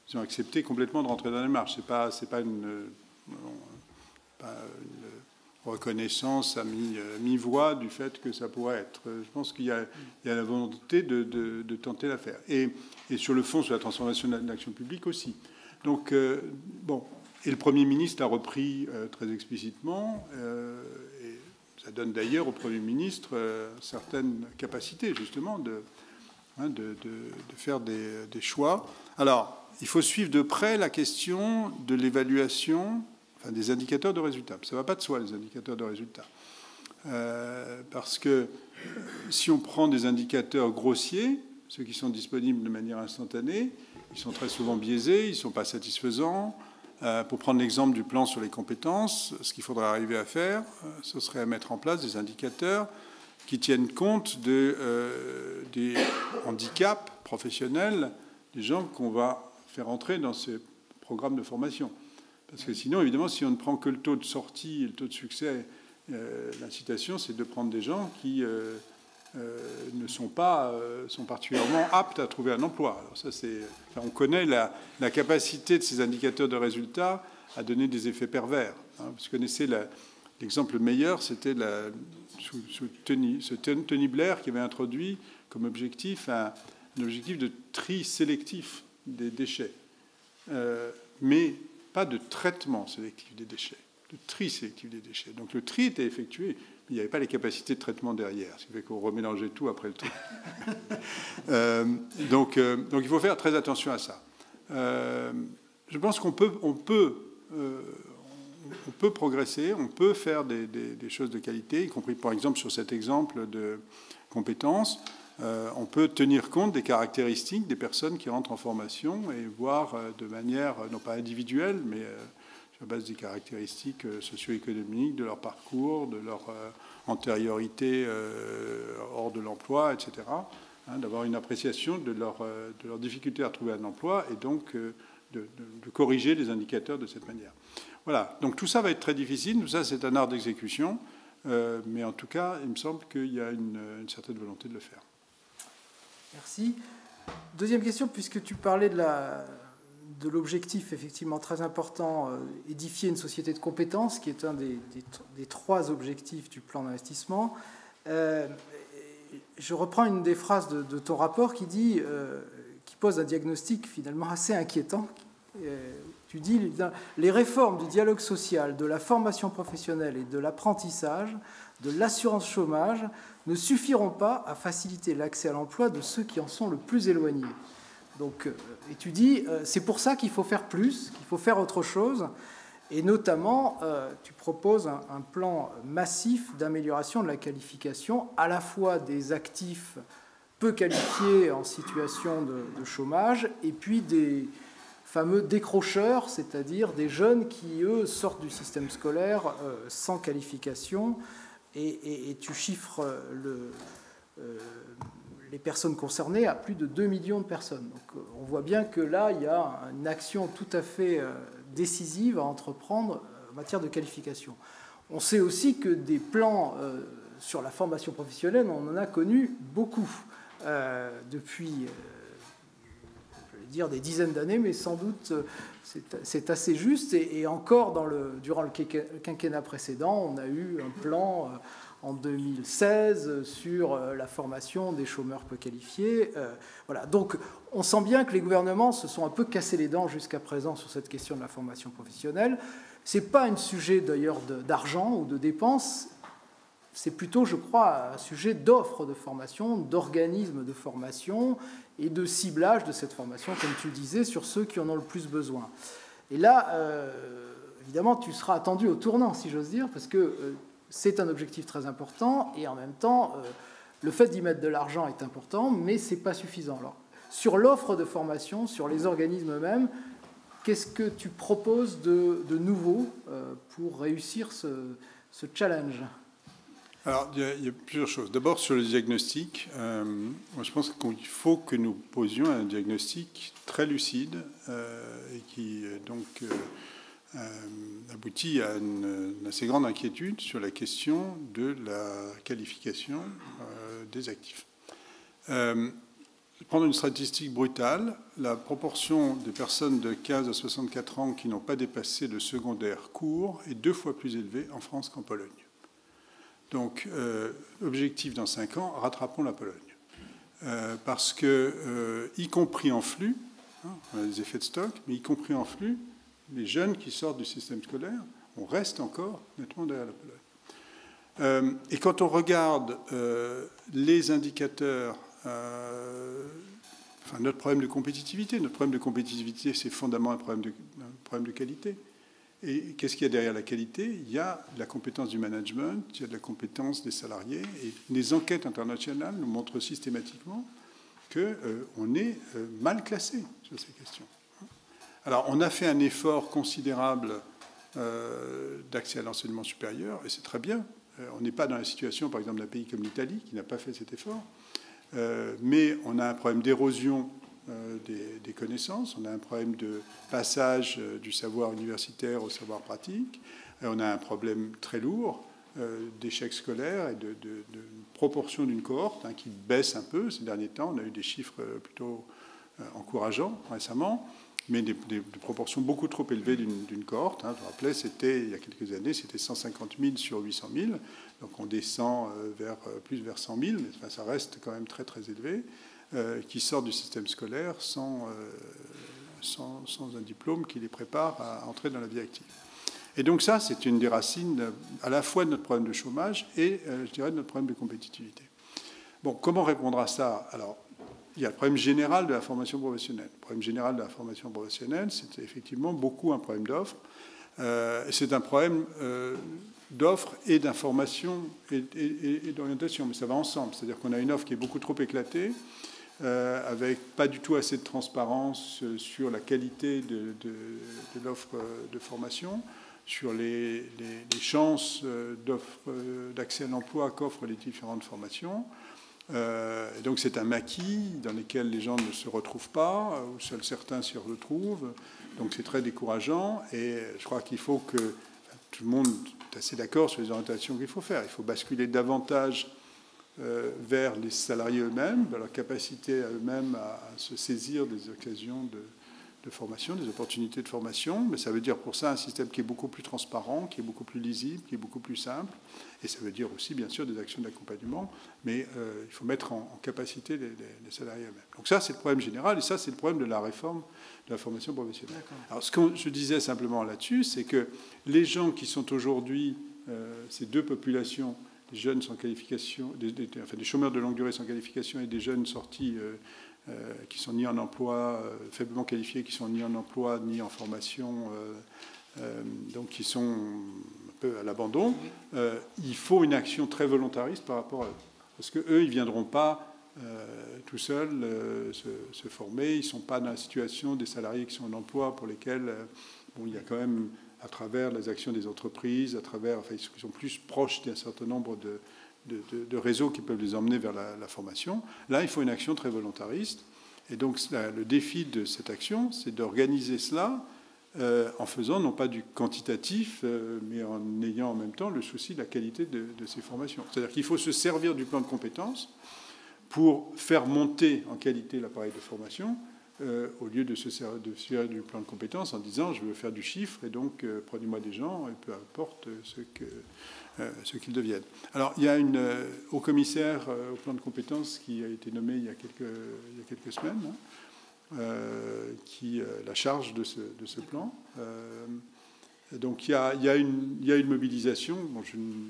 C: ils ont accepté complètement de rentrer dans la démarche. C'est pas une reconnaissance à mi-voix du fait que ça pourrait être. Je pense qu'il y a la volonté de tenter l'affaire. Et sur le fond, sur la transformation de l'action publique aussi. Donc bon, et le Premier ministre a repris très explicitement. Ça donne d'ailleurs au Premier ministre certaines capacités, justement, de faire des choix. Alors, il faut suivre de près la question de l'évaluation, enfin, des indicateurs de résultats. Ça ne va pas de soi, les indicateurs de résultats. Parce que si on prend des indicateurs grossiers, ceux qui sont disponibles de manière instantanée, ils sont très souvent biaisés, ils ne sont pas satisfaisants. Pour prendre l'exemple du plan sur les compétences, ce qu'il faudrait arriver à faire, ce serait à mettre en place des indicateurs qui tiennent compte des handicaps professionnels des gens qu'on va faire entrer dans ces programmes de formation. Parce que sinon, évidemment, si on ne prend que le taux de sortie et le taux de succès, l'incitation, c'est de prendre des gens qui sont particulièrement aptes à trouver un emploi. Alors ça, on connaît la capacité de ces indicateurs de résultats à donner des effets pervers. Vous connaissez l'exemple meilleur, c'était Tony Blair qui avait introduit comme objectif un objectif de tri sélectif des déchets, mais pas de traitement sélectif des déchets, de tri sélectif des déchets. Donc le tri était effectué, mais il n'y avait pas les capacités de traitement derrière, ce qui fait qu'on remélangeait tout après le tri. Donc il faut faire très attention à ça. Je pense qu'on peut progresser, on peut faire des choses de qualité, y compris par exemple sur cet exemple de compétences. On peut tenir compte des caractéristiques des personnes qui rentrent en formation et voir de manière, non pas individuelle, mais sur la base des caractéristiques socio-économiques, de leur parcours, de leur antériorité hors de l'emploi, etc., d'avoir une appréciation de leur difficulté à trouver un emploi et donc de corriger les indicateurs de cette manière. Voilà, donc tout ça va être très difficile, tout ça c'est un art d'exécution, mais en tout cas, il me semble qu'il y a une certaine volonté de le faire.
B: Merci. Deuxième question, puisque tu parlais de l'objectif effectivement très important, édifier une société de compétences, qui est un des 3 objectifs du plan d'investissement. Je reprends une des phrases de ton rapport qui pose un diagnostic finalement assez inquiétant. Tu dis « Les réformes du dialogue social, de la formation professionnelle et de l'apprentissage, de l'assurance chômage ne suffiront pas à faciliter l'accès à l'emploi de ceux qui en sont le plus éloignés. » Donc, et tu dis « C'est pour ça qu'il faut faire plus, qu'il faut faire autre chose. » Et notamment, tu proposes un plan massif d'amélioration de la qualification, à la fois des actifs peu qualifiés en situation de chômage, et puis des fameux décrocheurs, c'est-à-dire des jeunes qui, eux, sortent du système scolaire sans qualification, et tu chiffres les personnes concernées à plus de 2 millions de personnes. Donc on voit bien que là, il y a une action tout à fait décisive à entreprendre en matière de qualification. On sait aussi que des plans sur la formation professionnelle, on en a connu beaucoup depuis... dire des dizaines d'années, mais sans doute c'est assez juste. Et encore, durant le quinquennat précédent, on a eu un plan en 2016 sur la formation des chômeurs peu qualifiés. Voilà. Donc, on sent bien que les gouvernements se sont un peu cassés les dents jusqu'à présent sur cette question de la formation professionnelle. Ce n'est pas un sujet d'ailleurs d'argent ou de dépenses. C'est plutôt, je crois, un sujet d'offres de formation, d'organismes de formation et de ciblage de cette formation, comme tu le disais, sur ceux qui en ont le plus besoin. Et là, évidemment, tu seras attendu au tournant, si j'ose dire, parce que c'est un objectif très important, et en même temps, le fait d'y mettre de l'argent est important, mais ce n'est pas suffisant. Alors, sur l'offre de formation, sur les organismes eux-mêmes, qu'est-ce que tu proposes de nouveau pour réussir ce challenge ?
C: Alors, il y a plusieurs choses. D'abord, sur le diagnostic, moi, je pense qu'il faut que nous posions un diagnostic très lucide et qui donc aboutit à une assez grande inquiétude sur la question de la qualification des actifs. Prendre une statistique brutale, la proportion des personnes de 15 à 64 ans qui n'ont pas dépassé le secondaire court est 2 fois plus élevée en France qu'en Pologne. Donc, objectif dans 5 ans, rattrapons la Pologne. Parce que, y compris en flux, on a des effets de stock, mais y compris en flux, les jeunes qui sortent du système scolaire, on reste encore nettement derrière la Pologne. Et quand on regarde les indicateurs, notre problème de compétitivité, c'est fondamentalement un problème de qualité. Et qu'est-ce qu'il y a derrière la qualité ? Il y a de la compétence du management, il y a de la compétence des salariés. Et les enquêtes internationales nous montrent systématiquement qu'on est mal classé sur ces questions. Alors, on a fait un effort considérable d'accès à l'enseignement supérieur, et c'est très bien. On n'est pas dans la situation, par exemple, d'un pays comme l'Italie, qui n'a pas fait cet effort. Mais on a un problème d'érosion des connaissances, on a un problème de passage du savoir universitaire au savoir pratique, et on a un problème très lourd d'échec scolaire et de proportion d'une cohorte qui baisse un peu ces derniers temps. On a eu des chiffres plutôt encourageants récemment, mais des proportions beaucoup trop élevées d'une cohorte. Je me rappelais, il y a quelques années, c'était 150 000 sur 800 000, donc on descend plus vers 100 000, mais ça reste quand même très très élevé. Qui sortent du système scolaire sans un diplôme qui les prépare à entrer dans la vie active. Et donc ça, c'est une des racines à la fois de notre problème de chômage et, je dirais, de notre problème de compétitivité. Bon, comment répondre à ça ? Alors, il y a le problème général de la formation professionnelle. Le problème général de la formation professionnelle, c'est effectivement beaucoup un problème d'offre. C'est un problème d'offre et d'information et d'orientation, mais ça va ensemble. C'est-à-dire qu'on a une offre qui est beaucoup trop éclatée, avec pas du tout assez de transparence sur la qualité de l'offre de formation, sur les chances d'accès à l'emploi qu'offrent les différentes formations. Et donc c'est un maquis dans lequel les gens ne se retrouvent pas, ou seuls certains s'y retrouvent. Donc c'est très décourageant. Et je crois qu'il faut que tout le monde est assez d'accord sur les orientations qu'il faut faire. Il faut basculer davantage vers les salariés eux-mêmes, vers leur capacité à eux-mêmes à se saisir des occasions de formation, des opportunités de formation. Mais ça veut dire pour ça un système qui est beaucoup plus transparent, qui est beaucoup plus lisible, qui est beaucoup plus simple. Et ça veut dire aussi, bien sûr, des actions d'accompagnement. Mais il faut mettre en capacité les salariés eux-mêmes. Donc ça, c'est le problème général. Et ça, c'est le problème de la réforme de la formation professionnelle. Alors, ce que je disais simplement là-dessus, c'est que les gens qui sont aujourd'hui, ces deux populations, des jeunes sans qualification, des chômeurs de longue durée sans qualification et des jeunes sortis qui sont ni en emploi, faiblement qualifiés, qui sont ni en emploi ni en formation, donc qui sont un peu à l'abandon, il faut une action très volontariste par rapport à eux. Parce qu'eux, ils ne viendront pas tout seuls se former, ils ne sont pas dans la situation des salariés qui sont en emploi pour lesquels il y a quand même, à travers les actions des entreprises, ils sont plus proches d'un certain nombre de réseaux qui peuvent les emmener vers la formation. Là, il faut une action très volontariste. Et donc, le défi de cette action, c'est d'organiser cela en faisant non pas du quantitatif, mais en ayant en même temps le souci de la qualité de ces formations. C'est-à-dire qu'il faut se servir du plan de compétences pour faire monter en qualité l'appareil de formation, au lieu de se servir du plan de compétences en disant « je veux faire du chiffre et donc prenez-moi des gens et peu importe ce qu'ils deviennent ». Alors, il y a une haut-commissaire au plan de compétences qui a été nommée il y a quelques semaines, qui a la charge de ce plan. Donc il y a une mobilisation. Bon, je ne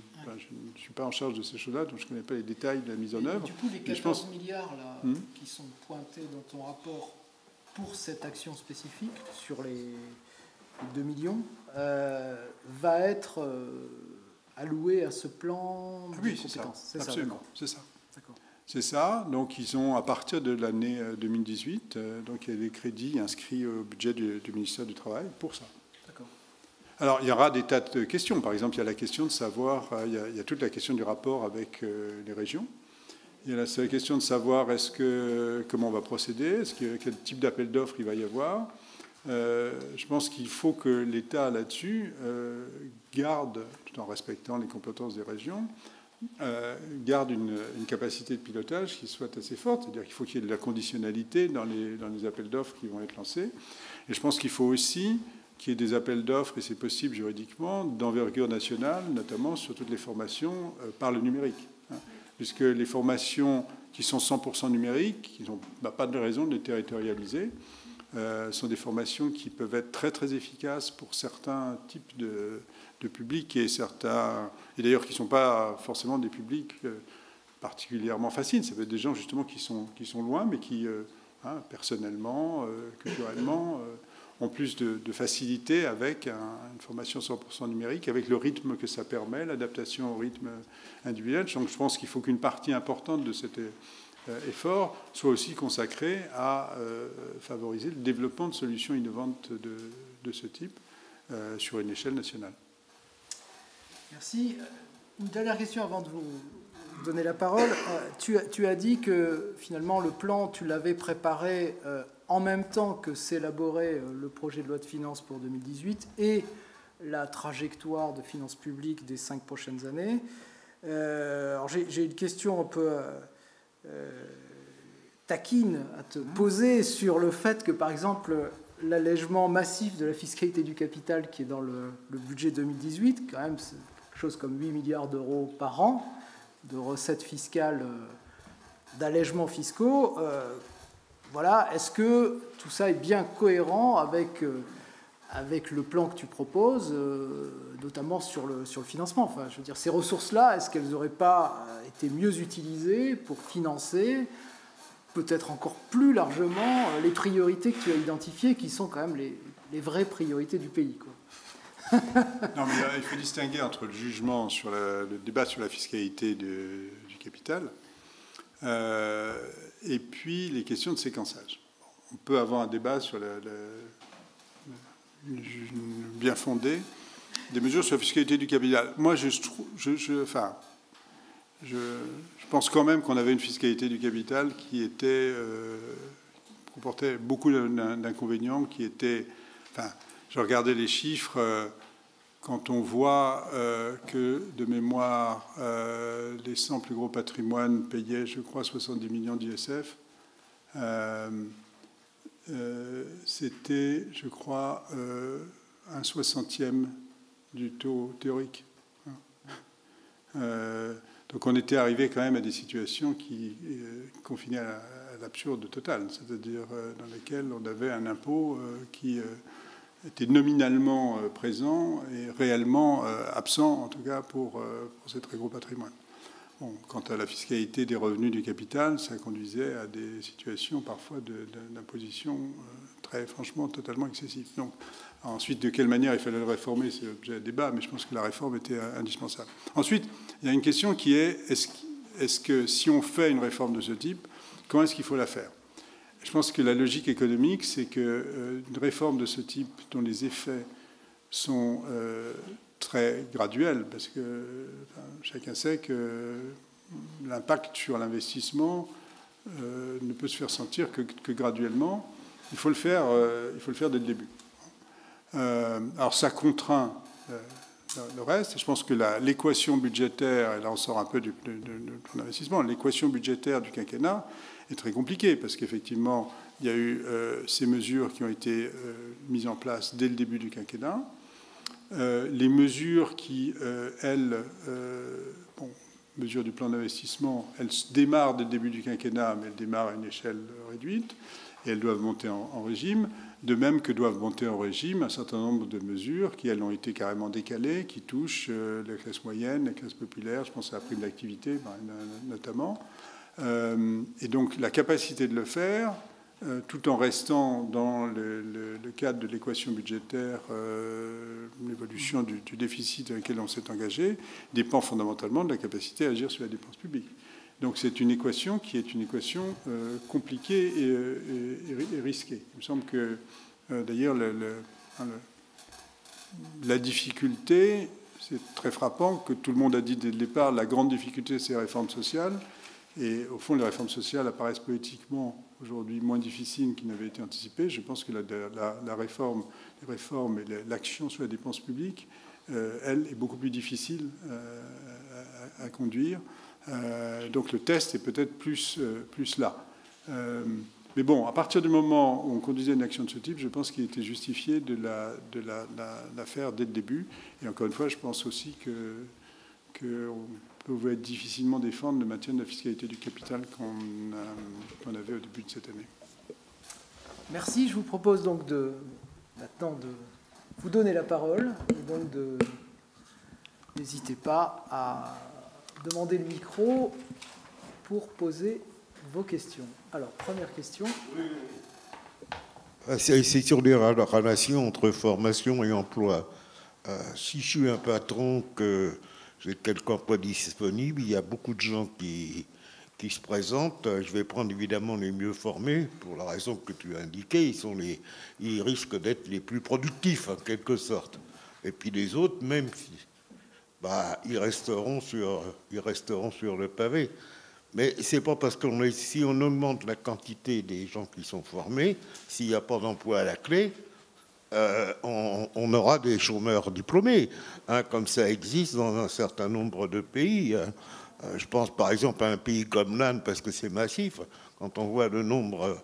C: suis pas en charge de ces choses-là, donc je ne connais pas les détails de la mise en œuvre.
B: Du coup, les 14 milliards là, qui sont pointés dans ton rapport pour cette action spécifique sur les 2 millions va être alloué à ce plan de compétences.
C: C'est ça, absolument, c'est ça.
B: D'accord.
C: C'est ça. Donc, ils ont, à partir de l'année 2018, donc il y a des crédits inscrits au budget du ministère du Travail pour ça.
B: D'accord.
C: Alors, il y aura des tas de questions. Par exemple, il y a la question de savoir, il y a toute la question du rapport avec les régions. Il y a la question de savoir comment on va procéder, quel type d'appel d'offres il va y avoir. Je pense qu'il faut que l'État, là-dessus, garde, tout en respectant les compétences des régions, garde une capacité de pilotage qui soit assez forte. C'est-à-dire qu'il faut qu'il y ait de la conditionnalité dans les appels d'offres qui vont être lancés. Et je pense qu'il faut aussi qu'il y ait des appels d'offres, et c'est possible juridiquement, d'envergure nationale, notamment sur toutes les formations par le numérique. Puisque les formations qui sont 100% numériques, qui n'ont pas de raison de les territorialiser, sont des formations qui peuvent être très très efficaces pour certains types de publics et d'ailleurs qui ne sont pas forcément des publics particulièrement faciles. Ça peut être des gens justement qui sont loin, mais qui personnellement, culturellement, ont plus de facilité avec une formation 100% numérique, avec le rythme que ça permet, l'adaptation au rythme individuel. Donc je pense qu'il faut qu'une partie importante de cet effort soit aussi consacrée à favoriser le développement de solutions innovantes de ce type sur une échelle nationale.
B: Merci. Une dernière question avant de vous donner la parole. Tu as dit que finalement le plan, tu l'avais préparé en même temps que s'élaborait le projet de loi de finances pour 2018 et la trajectoire de finances publiques des 5 prochaines années. Alors j'ai une question un peu taquine à te poser sur le fait que, par exemple, l'allègement massif de la fiscalité du capital qui est dans le budget 2018, quand même, c'est quelque chose comme 8 milliards d'euros par an de recettes fiscales, d'allègements fiscaux. Voilà, est-ce que tout ça est bien cohérent avec le plan que tu proposes, notamment sur le financement? Enfin, je veux dire, ces ressources-là, est-ce qu'elles n'auraient pas été mieux utilisées pour financer peut-être encore plus largement les priorités que tu as identifiées, qui sont quand même les vraies priorités du pays, quoi?
C: Non, mais il faut distinguer entre le jugement sur le débat sur la fiscalité du capital et puis les questions de séquençage. On peut avoir un débat sur bien fondé des mesures sur la fiscalité du capital. Moi, je pense quand même qu'on avait une fiscalité du capital qui comportait beaucoup d'inconvénients, qui étaient... Enfin, je regardais les chiffres, quand on voit que, de mémoire, les 100 plus gros patrimoines payaient, je crois, 70 millions d'ISF, c'était, je crois, un 60e du taux théorique. Donc on était arrivé quand même à des situations qui confinaient à l'absurde total, c'est-à-dire dans lesquelles on avait un impôt qui était nominalement présent et réellement absent, en tout cas pour ces très gros patrimoines. Bon, quant à la fiscalité des revenus du capital, ça conduisait à des situations parfois d'imposition très franchement totalement excessives. Donc, ensuite, de quelle manière il fallait le réformer, c'est l'objet de débat, mais je pense que la réforme était indispensable. Ensuite, il y a une question qui est, est-ce que si on fait une réforme de ce type, comment est-ce qu'il faut la faire? Je pense que la logique économique, c'est qu'une réforme de ce type, dont les effets sont très graduels, parce que chacun sait que l'impact sur l'investissement ne peut se faire sentir que graduellement. Il faut le faire dès le début. Alors ça contraint le reste. Et je pense que l'équation budgétaire, et là on sort un peu du plan d'investissement, l'équation budgétaire du quinquennat est très compliquée parce qu'effectivement il y a eu ces mesures qui ont été mises en place dès le début du quinquennat. Les mesures qui, mesures du plan d'investissement, elles démarrent dès le début du quinquennat, mais elles démarrent à une échelle réduite et elles doivent monter en régime, de même que doivent monter en régime un certain nombre de mesures qui, elles, ont été carrément décalées, qui touchent la classe moyenne, la classe populaire, je pense à la prime d'activité notamment. Et donc la capacité de le faire, tout en restant dans le cadre de l'équation budgétaire, l'évolution du déficit dans lequel on s'est engagé, dépend fondamentalement de la capacité à agir sur la dépense publique. Donc c'est une équation qui est une équation compliquée et risquée. Il me semble que, d'ailleurs, la difficulté, c'est très frappant que tout le monde a dit dès le départ, la grande difficulté, c'est les réformes sociales. Et au fond, les réformes sociales apparaissent politiquement aujourd'hui moins difficiles qu'ils n'avaient été anticipées. Je pense que les réformes et l'action sur la dépense publique, elle, est beaucoup plus difficile à conduire. Donc le test est peut-être plus là. Mais bon, à partir du moment où on conduisait une action de ce type, je pense qu'il était justifié de la faire dès le début. Et encore une fois, je pense aussi qu'on peut difficilement défendre le maintien de la fiscalité du capital qu'on avait au début de cette année.
B: Merci. Je vous propose donc maintenant de vous donner la parole. Et donc n'hésitez pas à demander le micro pour poser vos questions. Alors, première question.
D: C'est sur les relations entre formation et emploi. Si je suis un patron que j'ai quelques emplois disponibles, il y a beaucoup de gens qui se présentent. Je vais prendre évidemment les mieux formés, pour la raison que tu as indiquée. Ils risquent d'être les plus productifs, en quelque sorte. Et puis les autres, même si... ils resteront sur le pavé. Mais c'est pas parce si on augmente la quantité des gens qui sont formés, s'il n'y a pas d'emploi à la clé, on aura des chômeurs diplômés, comme ça existe dans un certain nombre de pays. Je pense par exemple à un pays comme l'Inde, parce que c'est massif. Quand on voit le nombre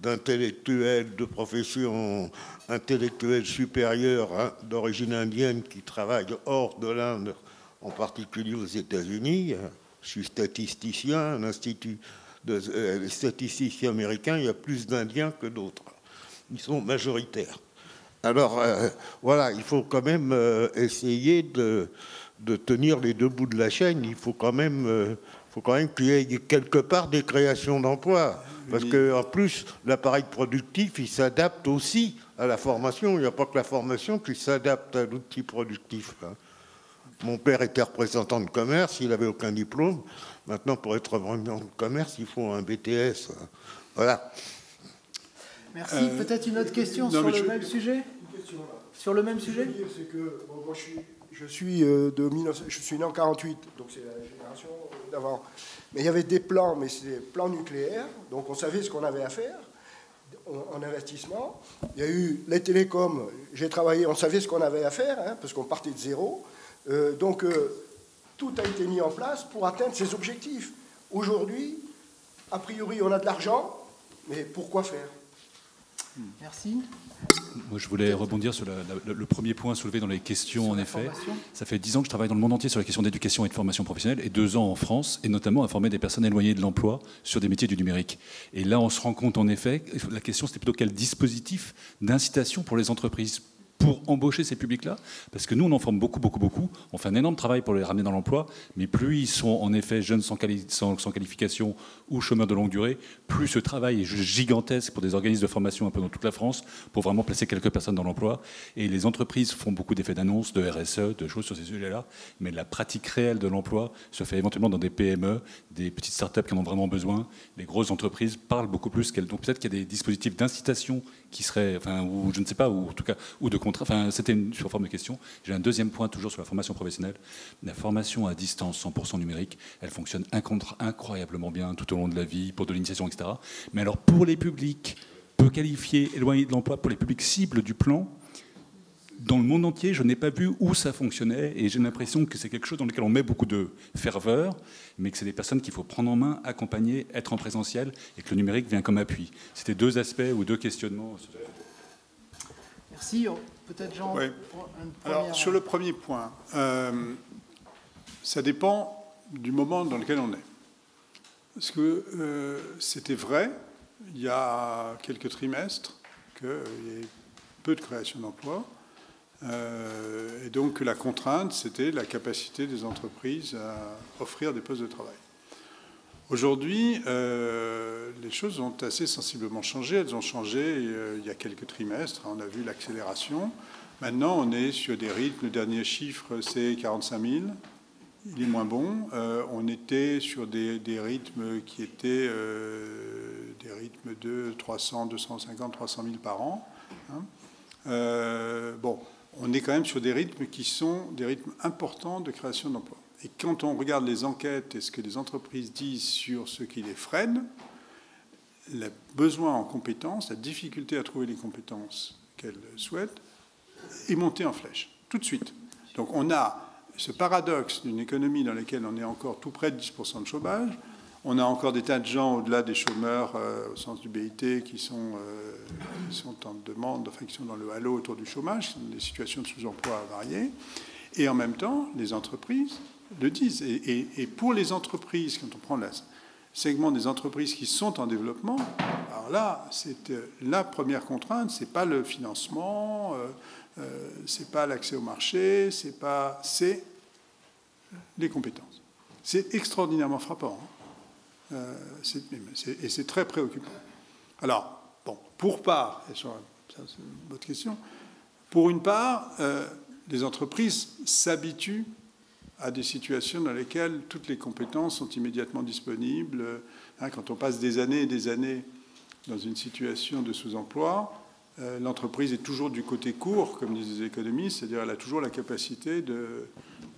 D: d'intellectuels, de professions intellectuelles supérieures d'origine indienne qui travaillent hors de l'Inde, en particulier aux États-Unis. Je suis statisticien, l'Institut des statisticiens américains, il y a plus d'Indiens que d'autres. Ils sont majoritaires. Alors, voilà, il faut quand même essayer de tenir les deux bouts de la chaîne. Il faut quand même qu'il y ait quelque part des créations d'emplois. Parce qu'en plus, l'appareil productif, il s'adapte aussi à la formation. Il n'y a pas que la formation qui s'adapte à l'outil productif. Mon père était représentant de commerce, il n'avait aucun diplôme. Maintenant, pour être représentant de commerce, il faut un BTS. Voilà.
B: Merci. Peut-être une autre question sur le même sujet ? Sur le même sujet ?
E: C'est que moi, je suis je suis je suis né en 48, donc c'est la génération d'avant. Mais il y avait des plans, mais c'est des plans nucléaires, donc on savait ce qu'on avait à faire en investissement. Il y a eu les télécoms, j'ai travaillé, on savait ce qu'on avait à faire, hein, parce qu'on partait de zéro. Tout a été mis en place pour atteindre ces objectifs. Aujourd'hui, a priori, on a de l'argent, mais pourquoi faire?
B: Merci.
F: Moi, je voulais rebondir sur le premier point soulevé dans les questions, en effet. Ça fait 10 ans que je travaille dans le monde entier sur la question d'éducation et de formation professionnelle, et 2 ans en France, et notamment à former des personnes éloignées de l'emploi sur des métiers du numérique. Et là, on se rend compte, en effet, la question, c'était plutôt quel dispositif d'incitation pour les entreprises pour embaucher ces publics-là, parce que nous, on en forme beaucoup, beaucoup, beaucoup. On fait un énorme travail pour les ramener dans l'emploi, mais plus ils sont en effet jeunes sans qualification ou chômeurs de longue durée, plus ce travail est gigantesque pour des organismes de formation un peu dans toute la France, pour vraiment placer quelques personnes dans l'emploi. Et les entreprises font beaucoup d'effets d'annonce, de RSE, de choses sur ces sujets-là, mais la pratique réelle de l'emploi se fait éventuellement dans des PME, des petites startups qui en ont vraiment besoin. Les grosses entreprises parlent beaucoup plus qu'elles. Donc peut-être qu'il y a des dispositifs d'incitation qui seraient, enfin, ou je ne sais pas, ou en tout cas, ou de contrat. Enfin, c'était une sur forme de question. J'ai un deuxième point toujours sur la formation professionnelle. La formation à distance 100% numérique, elle fonctionne incroyablement bien tout au long de la vie, pour de l'initiation, etc. Mais alors pour les publics peu qualifiés, éloignés de l'emploi, pour les publics cibles du plan, dans le monde entier, je n'ai pas vu où ça fonctionnait, et j'ai l'impression que c'est quelque chose dans lequel on met beaucoup de ferveur, mais que c'est des personnes qu'il faut prendre en main, accompagner, être en présentiel, et que le numérique vient comme appui. C'était 2 aspects ou 2 questionnements.
B: Merci. Peut-être Jean.
C: Oui. Alors, sur le premier point, ça dépend du moment dans lequel on est. Parce que c'était vrai, il y a quelques trimestres, qu'il y ait peu de création d'emplois. Et donc la contrainte, c'était la capacité des entreprises à offrir des postes de travail. Aujourd'hui, les choses ont assez sensiblement changé. Elles ont changé il y a quelques trimestres. On a vu l'accélération. Maintenant, on est sur des rythmes. Le dernier chiffre, c'est 45 000. Il est moins bon. On était sur des rythmes qui étaient des rythmes de 300, 250, 300 000 par an. Bon, on est quand même sur des rythmes qui sont des rythmes importants de création d'emplois. Et quand on regarde les enquêtes et ce que les entreprises disent sur ce qui les freine, le besoin en compétences, la difficulté à trouver les compétences qu'elles souhaitent, est monté en flèche, tout de suite. Donc on a ce paradoxe d'une économie dans laquelle on est encore tout près de 10% de chômage. On a encore des tas de gens au-delà des chômeurs, au sens du BIT, qui sont en demande, enfin qui sont dans le halo autour du chômage, qui sont dans des situations de sous-emploi variées. Et en même temps, les entreprises le disent. Et pour les entreprises, quand on prend le segment des entreprises qui sont en développement, alors là, c'est la première contrainte, c'est pas le financement, c'est pas l'accès au marché, c'est les compétences. C'est extraordinairement frappant. Et c'est très préoccupant. Alors, bon, pour part, et ça c'est votre question, pour une part, les entreprises s'habituent à des situations dans lesquelles toutes les compétences sont immédiatement disponibles. Quand on passe des années et des années dans une situation de sous-emploi, l'entreprise est toujours du côté court, comme disent les économistes, c'est-à-dire elle a toujours la capacité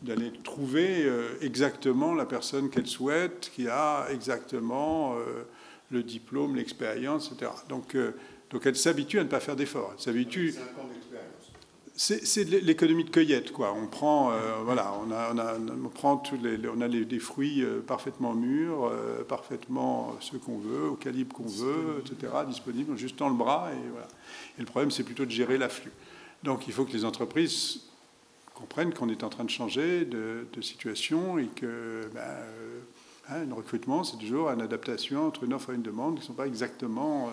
C: d'aller trouver exactement la personne qu'elle souhaite, qui a exactement le diplôme, l'expérience, etc. Donc elle s'habitue à ne pas faire d'efforts. Elle s'habitue. C'est l'économie de cueillette, quoi. On prend, voilà, on prend on a des fruits parfaitement mûrs, parfaitement ceux qu'on veut, au calibre qu'on veut, etc., disponibles, juste dans le bras, et voilà. Et le problème, c'est plutôt de gérer l'afflux. Donc, il faut que les entreprises comprennent qu'on est en train de changer de situation et que le recrutement, c'est toujours une adaptation entre une offre et une demande qui ne sont pas exactement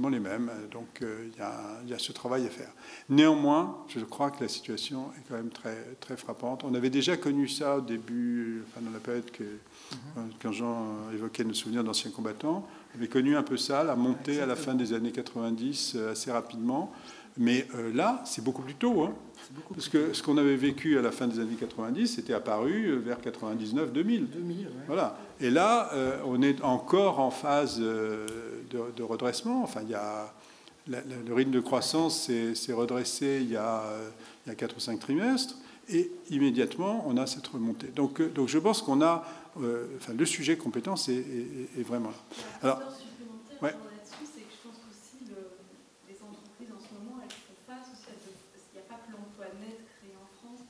C: les mêmes. Donc, il y a ce travail à faire. Néanmoins, je crois que la situation est quand même très, très frappante. On avait déjà connu ça au début, enfin, dans la période quand Jean évoquait nos souvenirs d'anciens combattants. On avait connu un peu ça, la montée à la fin des années 90 assez rapidement. Mais là, c'est beaucoup plus tôt. Parce que ce qu'on avait vécu à la fin des années 90, c'était apparu vers 99-2000. Voilà. Et là, on est encore en phase de redressement. Enfin, il y a le rythme de croissance s'est redressé il y a 4 ou 5 trimestres, et immédiatement, on a cette remontée. Donc je pense qu'on a... le sujet compétence est vraiment là. Alors, ouais.
A: Là-dessus, c'est que je pense qu'aussi les entreprises en ce moment, elles font face aussi il n'y a pas que l'emploi net créé en France,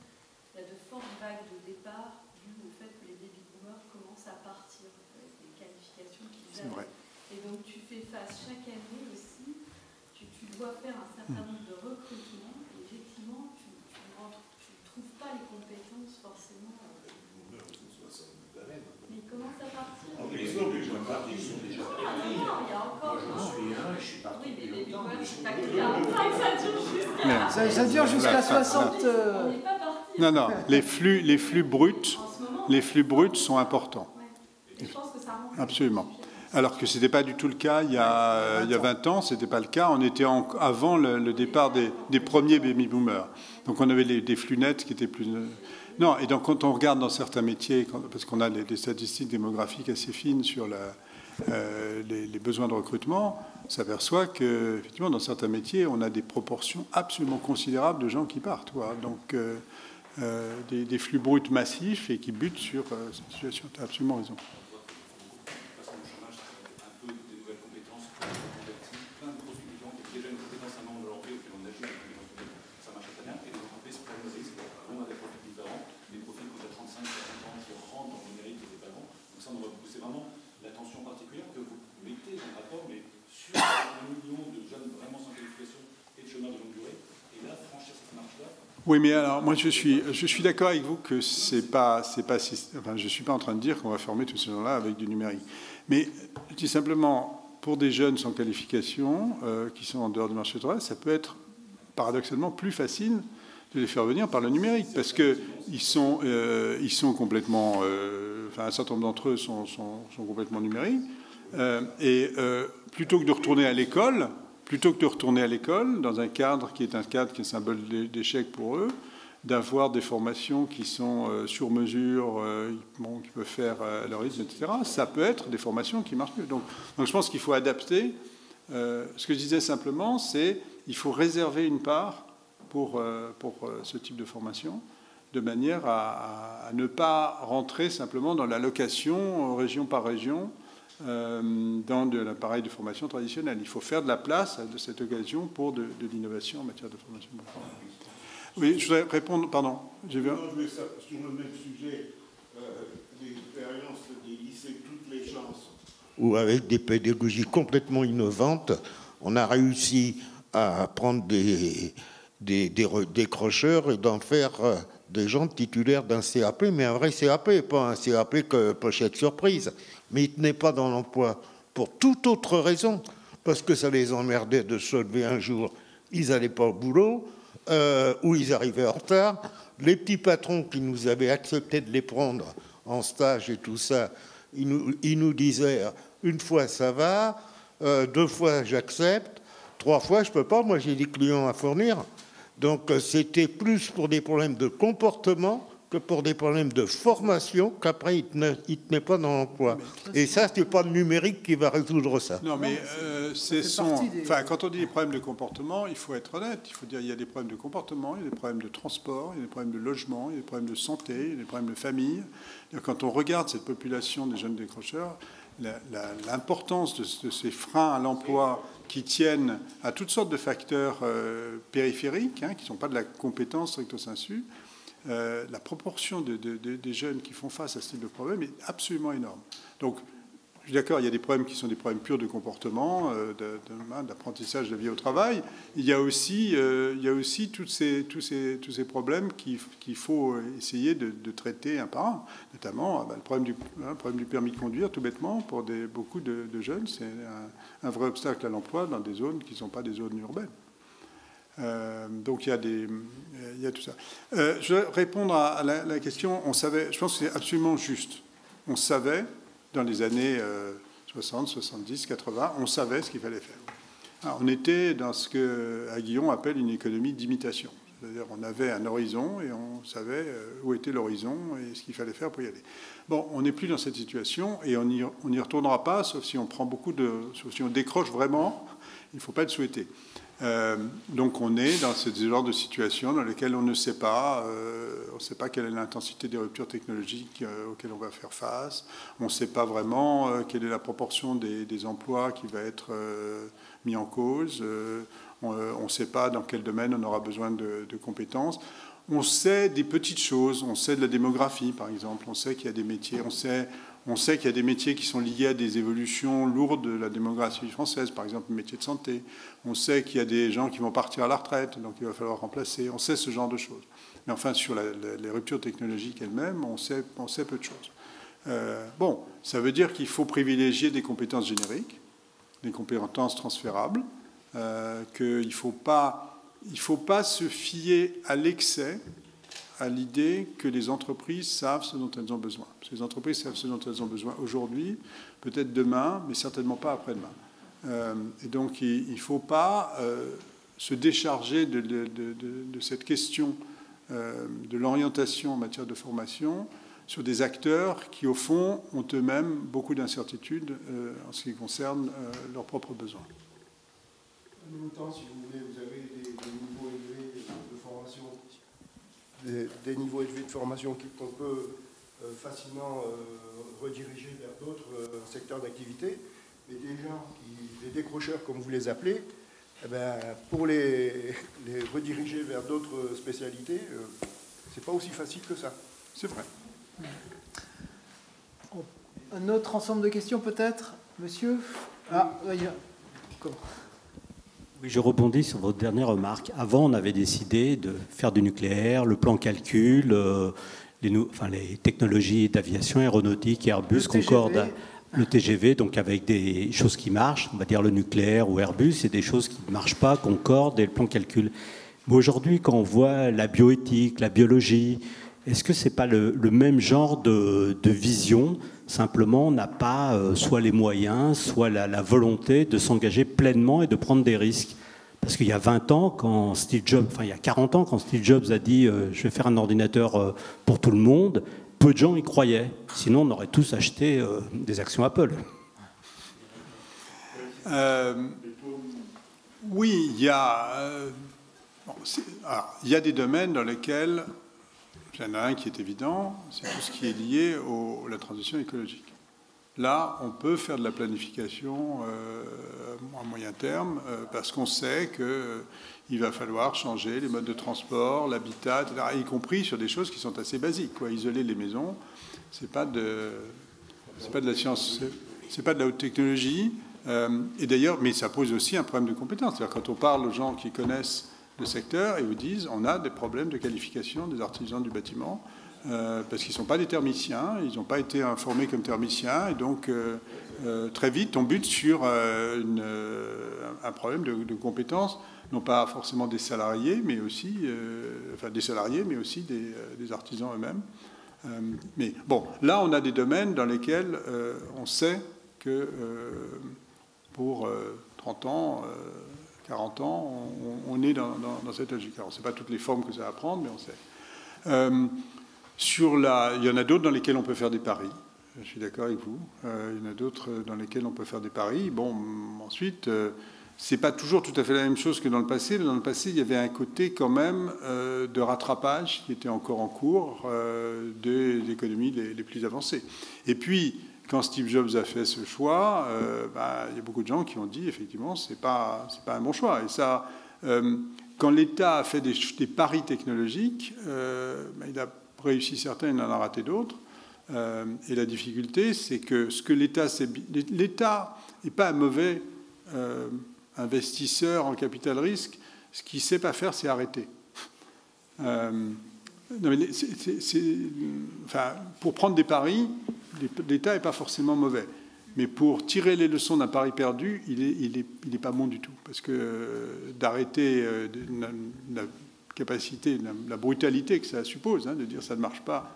A: il y a de fortes vagues de départ dues au fait que les baby boomers commencent à partir des qualifications qu'ils avaient. Et donc tu fais face chaque année aussi, tu dois faire un certain nombre de recrutements, et effectivement, tu ne trouves pas les compétences forcément. Mais ils commencent à partir.
D: Les autres, ils sont partis, ils sont déjà partis.
A: Non, il y a encore.
D: Moi, je suis parti.
A: Oui, mais les boomers, c'est pas que il y a un train que ça dure jusqu'à.
B: Ça dure jusqu'à 60.
A: On n'est pas parti.
C: Non, les flux bruts sont importants.
A: Ouais. Je pense que ça rend.
C: Absolument. Alors que ce n'était pas du tout le cas il y a 20 ans, ce n'était pas le cas. On était avant le départ des premiers baby boomers. Donc on avait des flux nets qui étaient plus... Non, et donc quand on regarde dans certains métiers, parce qu'on a des statistiques démographiques assez fines sur les besoins de recrutement, on s'aperçoit qu'effectivement dans certains métiers, on a des proportions absolument considérables de gens qui partent. Voilà. Donc des flux bruts massifs et qui butent sur cette situation. Tu as absolument raison. Oui, mais alors moi je suis d'accord avec vous que je suis pas en train de dire qu'on va former tous ces gens-là avec du numérique. Mais je dis simplement, pour des jeunes sans qualification qui sont en dehors du marché du travail, ça peut être paradoxalement plus facile de les faire venir par le numérique, parce que ils sont complètement, un certain nombre d'entre eux sont complètement numériques, et plutôt que de retourner à l'école. Dans un cadre qui est symbole d'échec pour eux, d'avoir des formations qui sont sur mesure, qui peuvent faire à leur rythme, etc. Ça peut être des formations qui marchent mieux. Donc je pense qu'il faut adapter. Ce que je disais simplement, c'est qu'il faut réserver une part pour ce type de formation, de manière à ne pas rentrer simplement dans l'allocation région par région, dans de l'appareil de formation traditionnel. Il faut faire de la place de cette occasion pour de l'innovation en matière de formation. Oui, je voudrais répondre, pardon.
D: Je voulais ça, sur le même sujet, l'expérience des lycées Toutes les chances, où avec des pédagogies complètement innovantes, on a réussi à prendre des décrocheurs et d'en faire des gens titulaires d'un CAP, mais un vrai CAP, pas un CAP que pochette surprise. Mais ils ne tenaient pas dans l'emploi pour toute autre raison, parce que ça les emmerdait de se lever un jour, ils n'allaient pas au boulot, ou ils arrivaient en retard. Les petits patrons qui nous avaient accepté de les prendre en stage et tout ça, ils nous disaient, une fois ça va, 2 fois j'accepte, 3 fois je ne peux pas, moi j'ai des clients à fournir. Donc c'était plus pour des problèmes de comportement que pour des problèmes de formation, qu'après, ils ne tenaient pas dans l'emploi. Et ça, ce n'est pas le numérique qui va résoudre ça.
C: Non, mais quand on dit des problèmes de comportement, il faut être honnête. Il faut dire qu'il y a des problèmes de comportement, il y a des problèmes de transport, il y a des problèmes de logement, il y a des problèmes de santé, il y a des problèmes de famille. Quand on regarde cette population des jeunes décrocheurs, l'importance de ces freins à l'emploi qui tiennent à toutes sortes de facteurs périphériques, qui ne sont pas de la compétence stricto sensu, la proportion des jeunes qui font face à ce type de problème est absolument énorme. Donc, je suis d'accord, il y a des problèmes qui sont des problèmes purs de comportement, d'apprentissage de la vie au travail. Il y a aussi tous ces problèmes qu'il faut essayer de traiter un par un. Notamment le problème du permis de conduire, tout bêtement, pour beaucoup de jeunes, c'est un vrai obstacle à l'emploi dans des zones qui ne sont pas des zones urbaines. Donc il y a tout ça. Je vais répondre à la question. On savait, je pense que c'est absolument juste. On savait dans les années 60, 70, 80, on savait ce qu'il fallait faire. Alors, on était dans ce que Aguillon appelle une économie d'imitation. C'est-à-dire on avait un horizon et on savait où était l'horizon et ce qu'il fallait faire pour y aller. Bon, on n'est plus dans cette situation et on n'y retournera pas, sauf si on prend sauf si on décroche vraiment Il ne faut pas le souhaiter. Donc on est dans ce genre de situation dans laquelle on ne sait pas, quelle est l'intensité des ruptures technologiques auxquelles on va faire face, on ne sait pas vraiment quelle est la proportion des emplois qui va être mis en cause, on ne sait pas dans quel domaine on aura besoin de compétences. On sait des petites choses, on sait de la démographie par exemple, on sait qu'il y a des métiers, on sait qu'il y a des métiers qui sont liés à des évolutions lourdes de la démographie française, par exemple le métier de santé. On sait qu'il y a des gens qui vont partir à la retraite, donc il va falloir remplacer. On sait ce genre de choses. Mais enfin, sur les ruptures technologiques elles-mêmes, on sait peu de choses. Bon, ça veut dire qu'il faut privilégier des compétences génériques, des compétences transférables, qu'il ne faut pas se fier à l'excès, à l'idée que les entreprises savent ce dont elles ont besoin. Parce que les entreprises savent ce dont elles ont besoin aujourd'hui, peut-être demain, mais certainement pas après-demain. Et donc, il ne faut pas se décharger de cette question de l'orientation en matière de formation sur des acteurs qui, au fond, ont eux-mêmes beaucoup d'incertitudes en ce qui concerne leurs propres besoins.
E: En même temps, si vous voulez, vous avez des niveaux élevés de formation, des niveaux élevés de formation qu'on peut facilement rediriger vers d'autres secteurs d'activité, mais des gens, des décrocheurs comme vous les appelez, eh ben, pour les rediriger vers d'autres spécialités, c'est pas aussi facile que ça.
C: C'est vrai.
B: Un autre ensemble de questions peut-être, monsieur? Comment?
G: Oui, je rebondis sur votre dernière remarque. Avant, on avait décidé de faire du nucléaire, le plan calcul, les technologies d'aviation, aéronautique, Airbus, Concorde, le TGV, donc avec des choses qui marchent, on va dire le nucléaire ou Airbus, et des choses qui ne marchent pas, Concorde et le plan calcul. Mais aujourd'hui, quand on voit la bioéthique, la biologie, est-ce que ce n'est pas le même genre de vision? Simplement, on n'a pas soit les moyens, soit la volonté de s'engager pleinement et de prendre des risques. Parce qu'il y a 20 ans, quand Steve Jobs, enfin il y a 40 ans, quand Steve Jobs a dit je vais faire un ordinateur pour tout le monde, peu de gens y croyaient. Sinon, on aurait tous acheté des actions Apple.
C: Oui, il y a des domaines dans lesquels... Il y en a un qui est évident, c'est tout ce qui est lié à la transition écologique. Là, on peut faire de la planification à moyen terme parce qu'on sait qu'il va falloir changer les modes de transport, l'habitat, etc., y compris sur des choses qui sont assez basiques. Isoler les maisons, c'est pas de la science, c'est pas de la haute technologie. Et d'ailleurs, mais ça pose aussi un problème de compétence. C'est-à-dire quand on parle aux gens qui connaissent le secteur, ils vous disent on a des problèmes de qualification des artisans du bâtiment parce qu'ils ne sont pas des thermiciens, ils n'ont pas été informés comme thermiciens, et donc très vite on bute sur un problème de compétences, non pas forcément des salariés, mais aussi des artisans eux-mêmes. Mais bon, là on a des domaines dans lesquels on sait que pour 30 ans, 40 ans, on est dans cette logique. Alors, on ne sait pas toutes les formes que ça va prendre, mais on sait. Il y en a d'autres dans lesquels on peut faire des paris. Je suis d'accord avec vous. Il y en a d'autres dans lesquels on peut faire des paris. Bon, ensuite, c'est pas toujours tout à fait la même chose que dans le passé. Mais dans le passé, il y avait un côté quand même de rattrapage qui était encore en cours des économies les plus avancées. Et puis, quand Steve Jobs a fait ce choix, il y a beaucoup de gens qui ont dit effectivement c'est pas un bon choix. Et ça, quand l'État a fait des paris technologiques, il a réussi certains, il en a raté d'autres. Et la difficulté, c'est que ce que l'État n'est pas un mauvais investisseur en capital risque. Ce qu'il ne sait pas faire, c'est arrêter. Pour prendre des paris, l'État n'est pas forcément mauvais. Mais pour tirer les leçons d'un pari perdu, il est pas bon du tout. Parce que d'arrêter la capacité, la brutalité que ça suppose, de dire ça ne marche pas,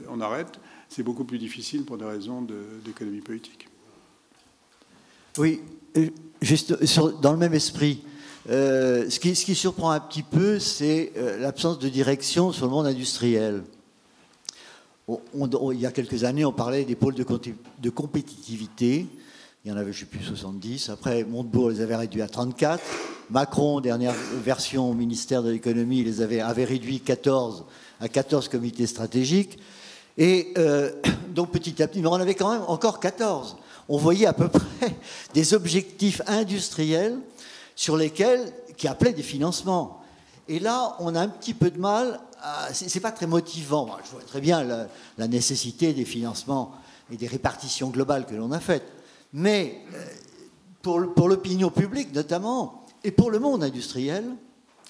C: on arrête, c'est beaucoup plus difficile pour des raisons d'économie politique.
H: Oui, juste dans le même esprit. Ce qui surprend un petit peu, c'est l'absence de direction sur le monde industriel. Il y a quelques années, on parlait des pôles de compétitivité. Il y en avait, je ne sais plus, 70. Après, Montebourg les avait réduits à 34. Macron, dernière version au ministère de l'économie, les avait réduits à 14 comités stratégiques. Et donc petit à petit, mais on avait quand même encore 14. On voyait à peu près des objectifs industriels sur lesquels, qui appelaient des financements. Et là, on a un petit peu de mal. C'est pas très motivant. Je vois très bien la nécessité des financements et des répartitions globales que l'on a faites. Mais pour l'opinion publique notamment, et pour le monde industriel,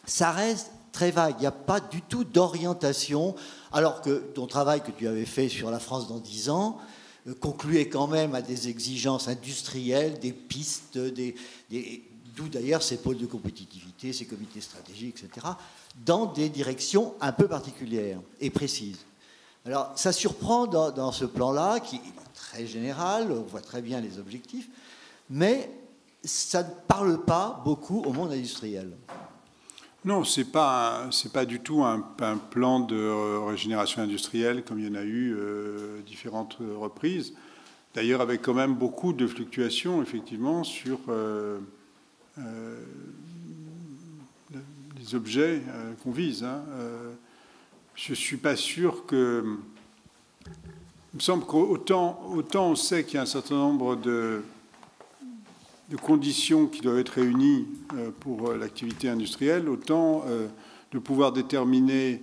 H: ça reste très vague. Il n'y a pas du tout d'orientation, alors que ton travail que tu avais fait sur la France dans 10 ans concluait quand même à des exigences industrielles, des pistes, d'où d'ailleurs ces pôles de compétitivité, ces comités stratégiques, etc., dans des directions un peu particulières et précises. Alors ça surprend dans ce plan-là, qui est très général, on voit très bien les objectifs, mais ça ne parle pas beaucoup au monde industriel.
C: Non, c'est pas du tout un plan de régénération industrielle comme il y en a eu différentes reprises. D'ailleurs, avec quand même beaucoup de fluctuations, effectivement, sur les objets qu'on vise. Je ne suis pas sûr que... Il me semble qu'autant on sait qu'il y a un certain nombre de conditions qui doivent être réunies pour l'activité industrielle, autant de pouvoir déterminer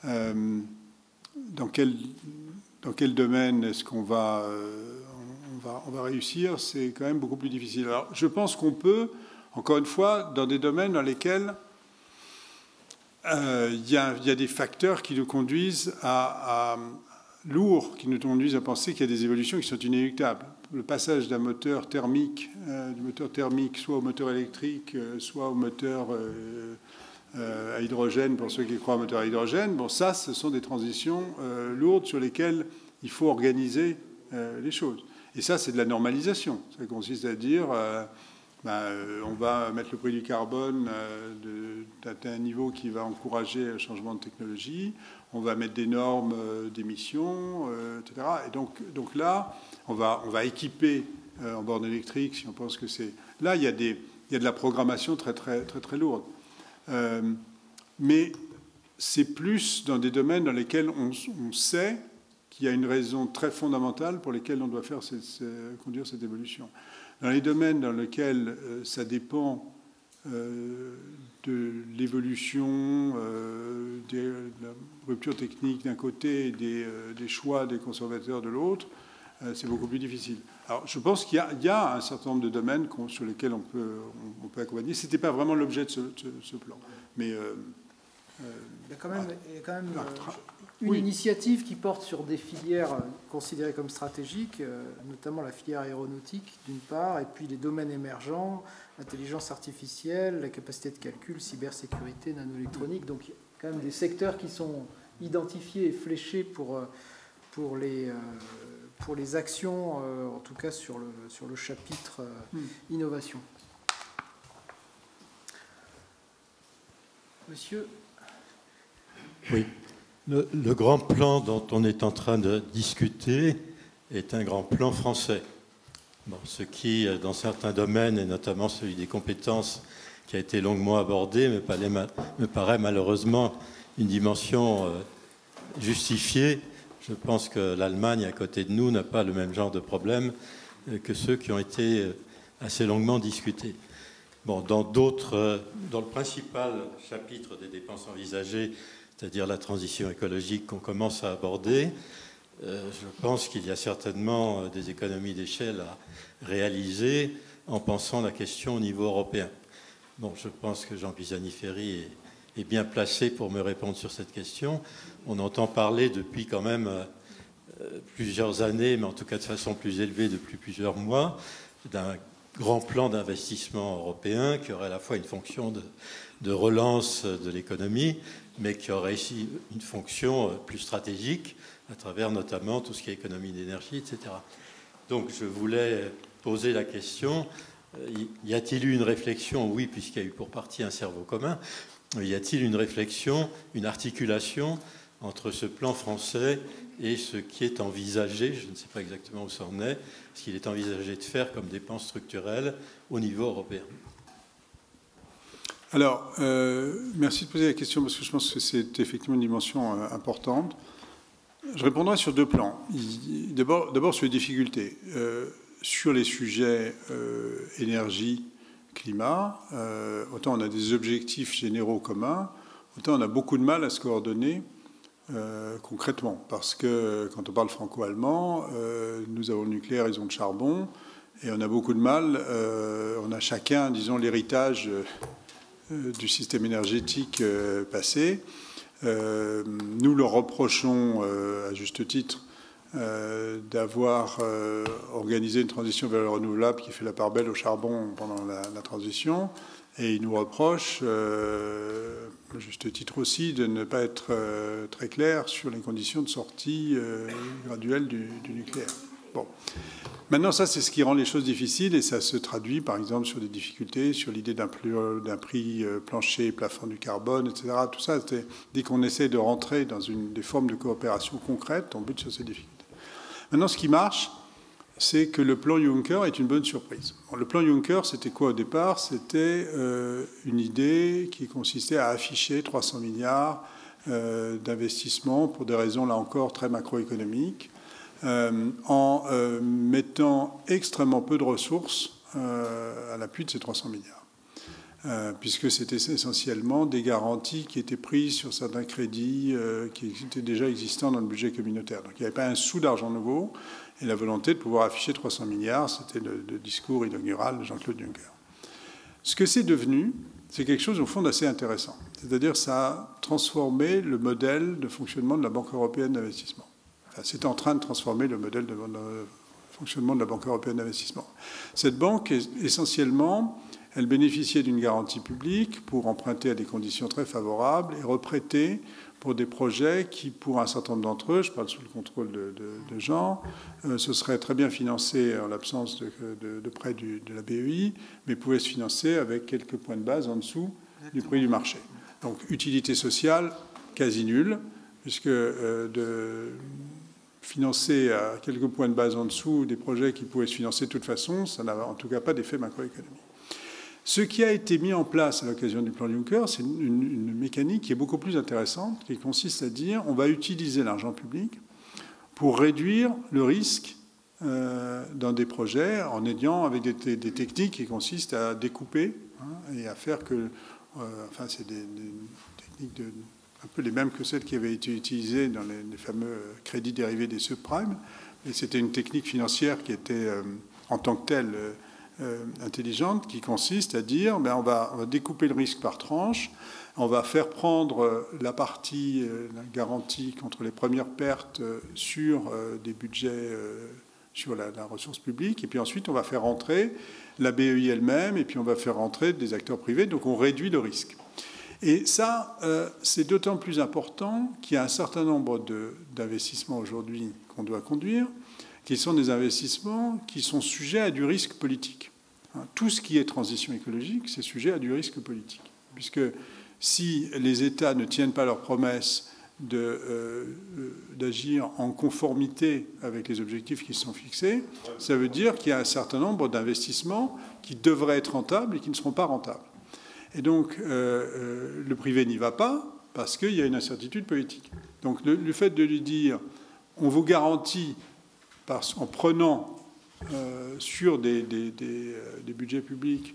C: dans quel domaine est-ce qu'on va réussir, c'est quand même beaucoup plus difficile. Alors, je pense qu'on peut, encore une fois, dans des domaines dans lesquels il y a des facteurs qui nous conduisent qui nous conduisent à penser qu'il y a des évolutions qui sont inéluctables. Le passage d'un moteur thermique, du moteur thermique, soit au moteur électrique, soit au moteur à hydrogène, pour ceux qui croient au moteur à hydrogène, bon, ça, ce sont des transitions lourdes sur lesquelles il faut organiser les choses. Et ça, c'est de la normalisation. Ça consiste à dire, on va mettre le prix du carbone à un niveau qui va encourager le changement de technologie, on va mettre des normes d'émissions, etc. Et donc là, on va équiper en borne électrique, si on pense que c'est... Là, il y a de la programmation très, très, très, très lourde. Mais c'est plus dans des domaines dans lesquels on sait qu'il y a une raison très fondamentale pour lesquelles on doit conduire cette évolution. Dans les domaines dans lesquels ça dépend de l'évolution, de la rupture technique d'un côté et des choix des consommateurs de l'autre, c'est beaucoup plus difficile. Alors, je pense qu'il y a un certain nombre de domaines sur lesquels on peut accompagner. Ce n'était pas vraiment l'objet de ce plan. Mais il
B: y a quand même une initiative qui porte sur des filières considérées comme stratégiques, notamment la filière aéronautique, d'une part, et puis les domaines émergents, l'intelligence artificielle, la capacité de calcul, cybersécurité, nanoélectronique. Donc, il y a quand même des secteurs qui sont identifiés et fléchés pour les actions, en tout cas sur le chapitre innovation. Monsieur ?
I: Oui. Le grand plan dont on est en train de discuter est un grand plan français. Bon, ce qui, dans certains domaines, et notamment celui des compétences, qui a été longuement abordé, me paraît malheureusement une dimension justifiée. Je pense que l'Allemagne, à côté de nous, n'a pas le même genre de problème que ceux qui ont été assez longuement discutés. Bon, dans le principal chapitre des dépenses envisagées, c'est-à-dire la transition écologique qu'on commence à aborder, je pense qu'il y a certainement des économies d'échelle à réaliser en pensant la question au niveau européen. Bon, je pense que Jean Pisani-Ferry est bien placé pour me répondre sur cette question. On entend parler depuis quand même plusieurs années, mais en tout cas de façon plus élevée depuis plusieurs mois, d'un grand plan d'investissement européen qui aurait à la fois une fonction de relance de l'économie, mais qui aurait ici une fonction plus stratégique, à travers notamment tout ce qui est économie d'énergie, etc. Donc je voulais poser la question, y a-t-il eu une réflexion? Oui, puisqu'il y a eu pour partie un cerveau commun. Y a-t-il une réflexion, une articulation entre ce plan français et ce qui est envisagé, je ne sais pas exactement où ça en est, ce qu'il est envisagé de faire comme dépenses structurelles au niveau européen.
C: Alors, merci de poser la question parce que je pense que c'est effectivement une dimension importante. Je répondrai sur deux plans. D'abord sur les difficultés. Sur les sujets énergie, climat, autant on a des objectifs généraux communs, autant on a beaucoup de mal à se coordonner concrètement. Parce que quand on parle franco-allemand, nous avons le nucléaire, ils ont le charbon, et on a beaucoup de mal. On a chacun, disons, l'héritage du système énergétique passé. Nous leur reprochons, à juste titre, d'avoir organisé une transition vers le renouvelable qui fait la part belle au charbon pendant la transition. Et ils nous reprochent, à juste titre aussi, de ne pas être très clair sur les conditions de sortie graduelle du nucléaire. Bon. Maintenant, ça, c'est ce qui rend les choses difficiles et ça se traduit, par exemple, sur des difficultés, sur l'idée d'un prix plancher, plafond du carbone, etc. Tout ça, dès qu'on essaie de rentrer dans des formes de coopération concrètes, on bute sur ces difficultés. Maintenant, ce qui marche, c'est que le plan Juncker est une bonne surprise. Bon, le plan Juncker, c'était quoi au départ? C'était une idée qui consistait à afficher 300 milliards d'investissements pour des raisons, là encore, très macroéconomiques, en mettant extrêmement peu de ressources à l'appui de ces 300 milliards. Puisque c'était essentiellement des garanties qui étaient prises sur certains crédits qui étaient déjà existants dans le budget communautaire. Donc il n'y avait pas un sou d'argent nouveau, et la volonté de pouvoir afficher 300 milliards, c'était le discours inaugural de Jean-Claude Juncker. Ce que c'est devenu, c'est quelque chose au fond d'assez intéressant. C'est-à-dire ça a transformé le modèle de fonctionnement de la Banque européenne d'investissement. Enfin, c'est en train de transformer le modèle de fonctionnement de la Banque européenne d'investissement. Cette banque, essentiellement, elle bénéficiait d'une garantie publique pour emprunter à des conditions très favorables et reprêter pour des projets qui, pour un certain nombre d'entre eux, je parle sous le contrôle de Jean, ce serait très bien financé en l'absence de prêt de la BEI, mais pouvait se financer avec quelques points de base en dessous du prix du marché. Donc, utilité sociale quasi nulle, puisque de financer à quelques points de base en dessous des projets qui pouvaient se financer de toute façon, ça n'a en tout cas pas d'effet macroéconomique. Ce qui a été mis en place à l'occasion du plan Juncker, c'est une mécanique qui est beaucoup plus intéressante, qui consiste à dire on va utiliser l'argent public pour réduire le risque dans des projets en ayant avec des techniques qui consistent à découper et à faire que... enfin, c'est des techniques un peu les mêmes que celles qui avaient été utilisées dans les fameux crédits dérivés des subprimes. Et c'était une technique financière qui était en tant que telle... intelligente, qui consiste à dire on va découper le risque par tranche, on va faire prendre la partie la garantie contre les premières pertes sur des budgets sur la ressource publique, et puis ensuite on va faire rentrer la BEI elle-même, et puis on va faire rentrer des acteurs privés, donc on réduit le risque. Et ça, c'est d'autant plus important qu'il y a un certain nombre d'investissements aujourd'hui qu'on doit conduire, qui sont des investissements qui sont sujets à du risque politique. Tout ce qui est transition écologique, c'est sujet à du risque politique. Puisque si les États ne tiennent pas leurs promesses d'agir en conformité avec les objectifs qui sont fixés, ça veut dire qu'il y a un certain nombre d'investissements qui devraient être rentables et qui ne seront pas rentables. Et donc, le privé n'y va pas parce qu'il y a une incertitude politique. Donc, le fait de lui dire on vous garantit en prenant sur des budgets publics,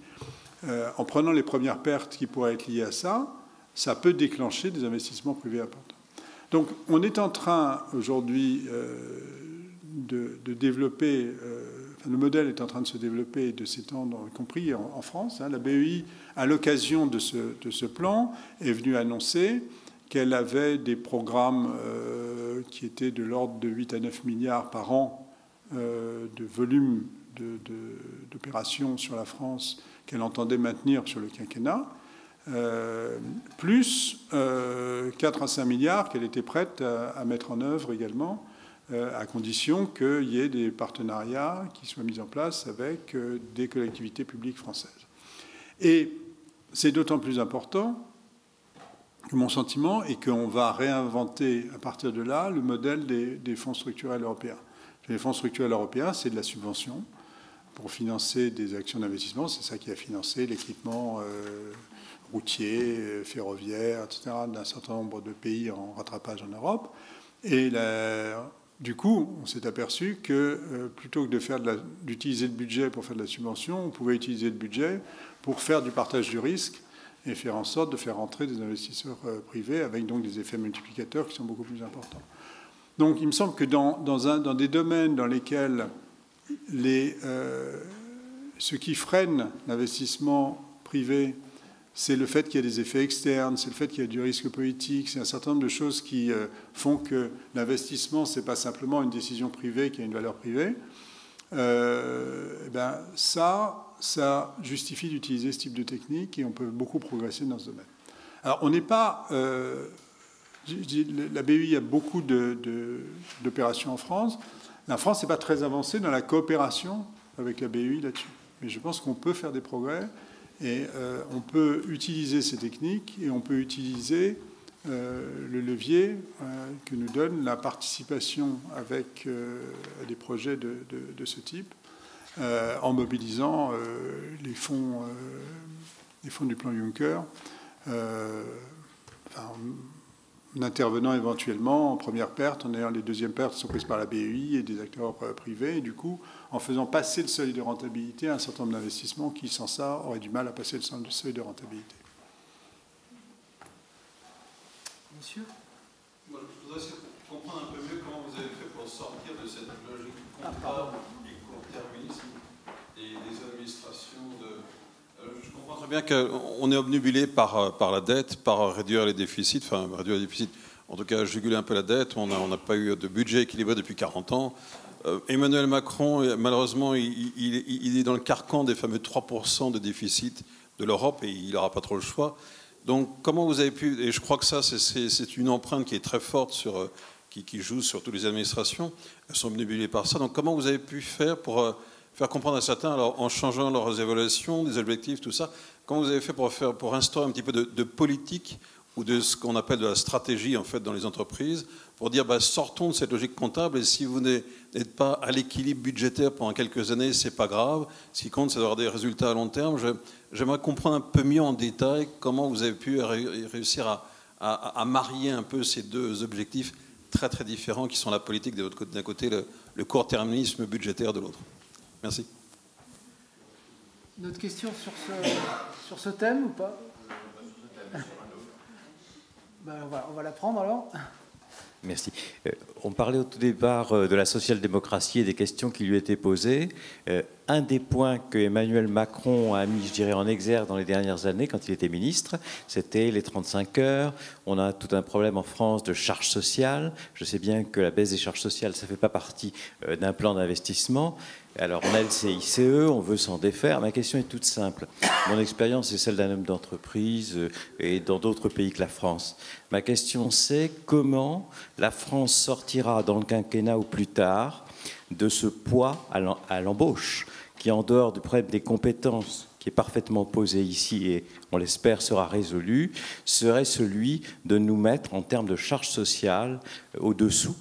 C: en prenant les premières pertes qui pourraient être liées à ça, ça peut déclencher des investissements privés importants. Donc on est en train aujourd'hui de développer, le modèle est en train de se développer et de s'étendre, y compris en France. La BEI, à l'occasion de ce plan, est venue annoncer qu'elle avait des programmes qui étaient de l'ordre de 8 à 9 milliards par an de volume d'opérations sur la France qu'elle entendait maintenir sur le quinquennat, plus 4 à 5 milliards qu'elle était prête à mettre en œuvre également, à condition qu'il y ait des partenariats qui soient mis en place avec des collectivités publiques françaises. Et c'est d'autant plus important mon sentiment est qu'on va réinventer à partir de là le modèle des fonds structurels européens. Les fonds structurels européens, c'est de la subvention pour financer des actions d'investissement. C'est ça qui a financé l'équipement routier, ferroviaire, etc., d'un certain nombre de pays en rattrapage en Europe. Et du coup, on s'est aperçu que plutôt que d'utiliser le budget pour faire de la subvention, on pouvait utiliser le budget pour faire du partage du risque et faire en sorte de faire entrer des investisseurs privés avec donc des effets multiplicateurs qui sont beaucoup plus importants. Donc il me semble que dans des domaines dans lesquels ce qui freine l'investissement privé, c'est le fait qu'il y a des effets externes, c'est le fait qu'il y a du risque politique, c'est un certain nombre de choses qui font que l'investissement, ce n'est pas simplement une décision privée qui a une valeur privée, ça justifie d'utiliser ce type de technique et on peut beaucoup progresser dans ce domaine. Alors, on n'est pas... la BEI a beaucoup d'opérations en France. La France n'est pas très avancée dans la coopération avec la BEI là-dessus. Mais je pense qu'on peut faire des progrès et on peut utiliser ces techniques et on peut utiliser le levier que nous donne la participation avec des projets de ce type en mobilisant les fonds du plan Juncker, en intervenant éventuellement en première perte, en ayant les deuxièmes pertes qui sont prises par la BEI et des acteurs privés, et du coup, en faisant passer le seuil de rentabilité à un certain nombre d'investissements qui, sans ça, auraient du mal à passer le seuil de rentabilité.
B: Monsieur ?
J: Moi, je voudrais essayer de comprendre un peu mieux comment vous avez fait pour sortir de cette logique comptable et court-termisme des administrations de... Je comprends très bien qu'on est obnubilé par la dette, par réduire les déficits, en tout cas juguler un peu la dette. On n'a pas eu de budget équilibré depuis 40 ans. Emmanuel Macron, malheureusement, il est dans le carcan des fameux 3% de déficit de l'Europe et il n'aura pas trop le choix. Donc comment vous avez pu, et je crois que ça c'est une empreinte qui est très forte, qui joue sur toutes les administrations, elles sont obnubilées par ça. Donc comment vous avez pu faire pour... faire comprendre à certains, alors en changeant leurs évaluations, des objectifs, tout ça, comment vous avez fait pour instaurer un petit peu de politique ou de ce qu'on appelle de la stratégie en fait dans les entreprises, pour dire sortons de cette logique comptable et si vous n'êtes pas à l'équilibre budgétaire pendant quelques années, c'est pas grave. Ce qui compte, c'est d'avoir des résultats à long terme. J'aimerais comprendre un peu mieux en détail comment vous avez pu réussir à marier un peu ces deux objectifs très très différents qui sont la politique d'un côté, le court-termisme budgétaire de l'autre. Merci.
B: Une autre question sur ce thème ou pas? On va la prendre alors.
K: Merci. On parlait au tout départ de la social-démocratie et des questions qui lui étaient posées. Un des points que Emmanuel Macron a mis, je dirais, en exergue dans les dernières années, quand il était ministre, c'était les 35 heures. On a tout un problème en France de charges sociales. Je sais bien que la baisse des charges sociales, ça ne fait pas partie d'un plan d'investissement. Alors, on a le CICE, on veut s'en défaire. Ma question est toute simple. Mon expérience est celle d'un homme d'entreprise et dans d'autres pays que la France. Ma question, c'est comment la France sortira dans le quinquennat ou plus tard de ce poids à l'embauche qui, en dehors du problème des compétences qui est parfaitement posé ici et on l'espère sera résolu, serait celui de nous mettre en termes de charges sociales au-dessous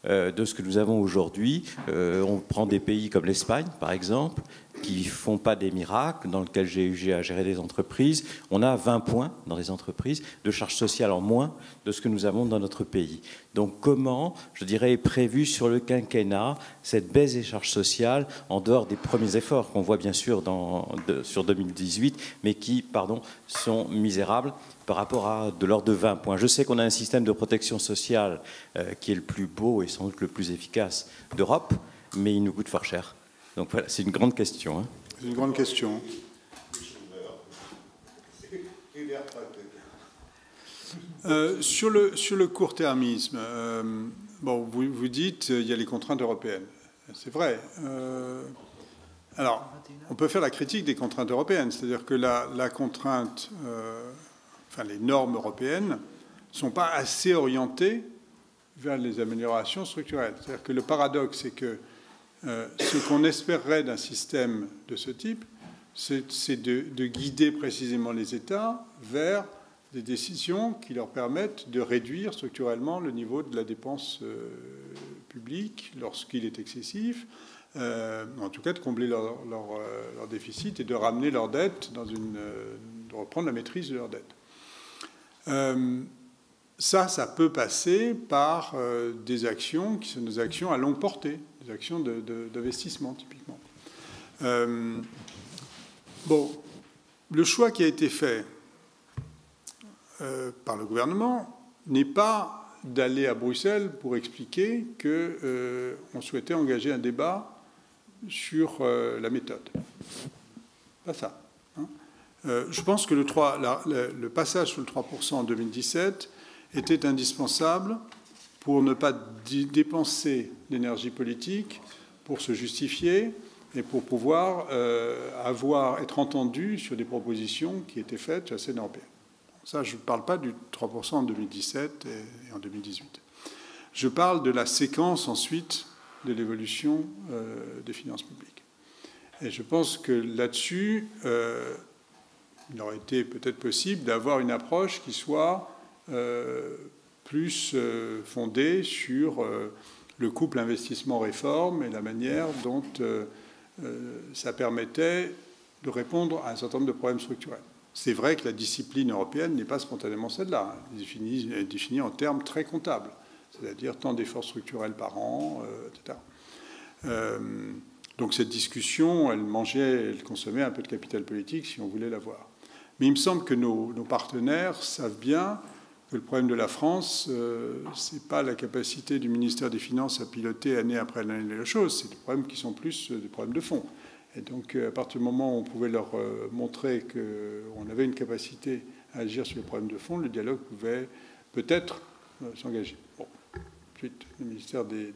K: de ce que nous avons aujourd'hui. On prend des pays comme l'Espagne, par exemple, qui ne font pas des miracles, dans lesquels j'ai eu à gérer des entreprises. On a 20 points dans les entreprises de charges sociales en moins de ce que nous avons dans notre pays. Donc comment, je dirais, est prévu sur le quinquennat cette baisse des charges sociales en dehors des premiers efforts qu'on voit bien sûr sur 2018, mais qui, sont misérables par rapport à de l'ordre de 20 points. Je sais qu'on a un système de protection sociale qui est le plus beau et sans doute le plus efficace d'Europe, mais il nous coûte fort cher. Donc voilà, c'est une grande question.
C: C'est une grande question. Sur le court-termisme, vous dites il y a les contraintes européennes. C'est vrai. Alors, on peut faire la critique des contraintes européennes, c'est-à-dire que la contrainte, les normes européennes ne sont pas assez orientées vers les améliorations structurelles. C'est-à-dire que le paradoxe, c'est que ce qu'on espérerait d'un système de ce type, c'est de guider précisément les États vers des décisions qui leur permettent de réduire structurellement le niveau de la dépense publique lorsqu'il est excessif, en tout cas de combler leur déficit et de ramener leur dette de reprendre la maîtrise de leur dette. Ça peut passer par des actions qui sont des actions à longue portée, des actions d'investissement typiquement. Bon, le choix qui a été fait par le gouvernement n'est pas d'aller à Bruxelles pour expliquer qu'on souhaitait engager un débat sur la méthode. Pas ça. Hein. Je pense que le passage sur le 3% en 2017 était indispensable pour ne pas dépenser d'énergie politique, pour se justifier et pour pouvoir être entendu sur des propositions qui étaient faites sur la scène européenne. Ça, je ne parle pas du 3% en 2017 et en 2018. Je parle de la séquence ensuite de l'évolution des finances publiques. Et je pense que là-dessus, il aurait été peut-être possible d'avoir une approche qui soit plus fondée sur le couple investissement-réforme et la manière dont ça permettait de répondre à un certain nombre de problèmes structurels. C'est vrai que la discipline européenne n'est pas spontanément celle-là. Elle est définie en termes très comptables, c'est-à-dire tant d'efforts structurels par an, etc. Donc cette discussion, elle consommait un peu de capital politique si on voulait l'avoir. Mais il me semble que nos partenaires savent bien que le problème de la France, ce n'est pas la capacité du ministère des Finances à piloter année après année les choses, c'est des problèmes qui sont plus des problèmes de fond. Et donc, à partir du moment où on pouvait leur montrer qu'on avait une capacité à agir sur les problèmes de fond, le dialogue pouvait peut-être s'engager. Bon. Ensuite, le ministère des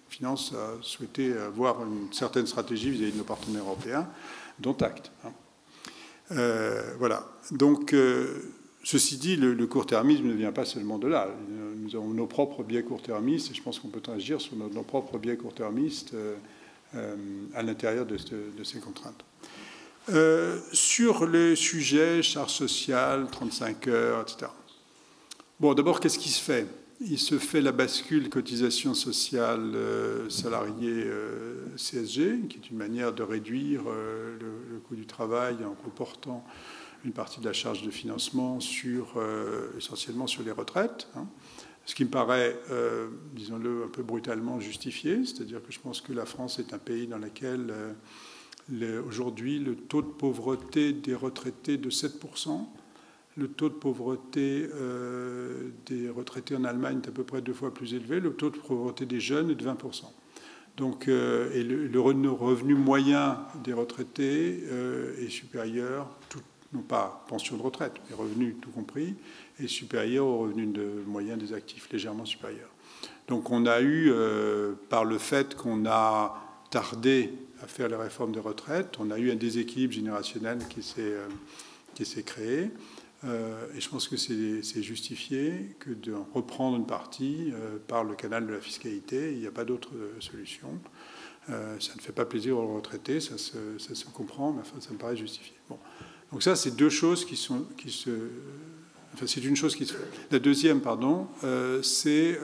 C: Finances a souhaité avoir une certaine stratégie vis-à-vis de nos partenaires européens, dont acte. Voilà. Donc, ceci dit, le court-termisme ne vient pas seulement de là. Nous avons nos propres biais court-termistes, et je pense qu'on peut agir sur nos propres biais court-termistes à l'intérieur de ces contraintes. Sur le sujet charges sociales, 35 heures, etc. Bon, d'abord, qu'est-ce qui se fait? Il se fait la bascule cotisation sociale salarié CSG, qui est une manière de réduire le coût du travail en comportant une partie de la charge de financement essentiellement sur les retraites. Hein. Ce qui me paraît, disons-le un peu brutalement, justifié, c'est-à-dire que je pense que la France est un pays dans lequel aujourd'hui le taux de pauvreté des retraités est de 7%, le taux de pauvreté des retraités en Allemagne est à peu près 2 fois plus élevé, le taux de pauvreté des jeunes est de 20%. Donc, et le revenu moyen des retraités est supérieur, non pas pension de retraite, mais revenus tout compris, est supérieur au revenu moyen des actifs, légèrement supérieur. Donc on a eu, par le fait qu'on a tardé à faire les réformes des retraites, on a eu un déséquilibre générationnel qui s'est créé. Et je pense que c'est justifié que de reprendre une partie par le canal de la fiscalité. Il n'y a pas d'autre solution. Ça ne fait pas plaisir aux retraités, ça se comprend, mais enfin, ça me paraît justifié. Bon. Donc ça, c'est deux choses c'est une chose qui se fait. La deuxième, c'est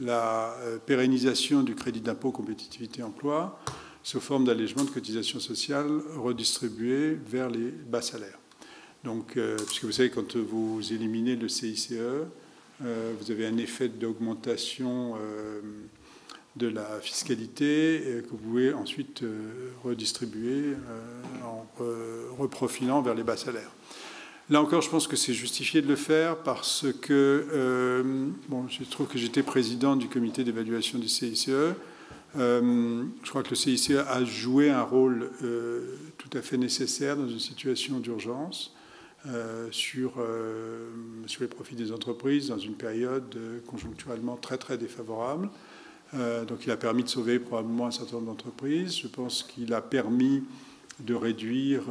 C: la pérennisation du crédit d'impôt compétitivité emploi sous forme d'allègement de cotisations sociales redistribuées vers les bas salaires. Donc, puisque vous savez, quand vous éliminez le CICE, vous avez un effet d'augmentation de la fiscalité que vous pouvez ensuite redistribuer en reprofilant vers les bas salaires. Là encore, je pense que c'est justifié de le faire parce que, je trouve que j'étais président du comité d'évaluation du CICE. Je crois que le CICE a joué un rôle tout à fait nécessaire dans une situation d'urgence sur les profits des entreprises dans une période conjoncturellement très, très défavorable. Donc il a permis de sauver probablement un certain nombre d'entreprises. Je pense qu'il a permis de réduire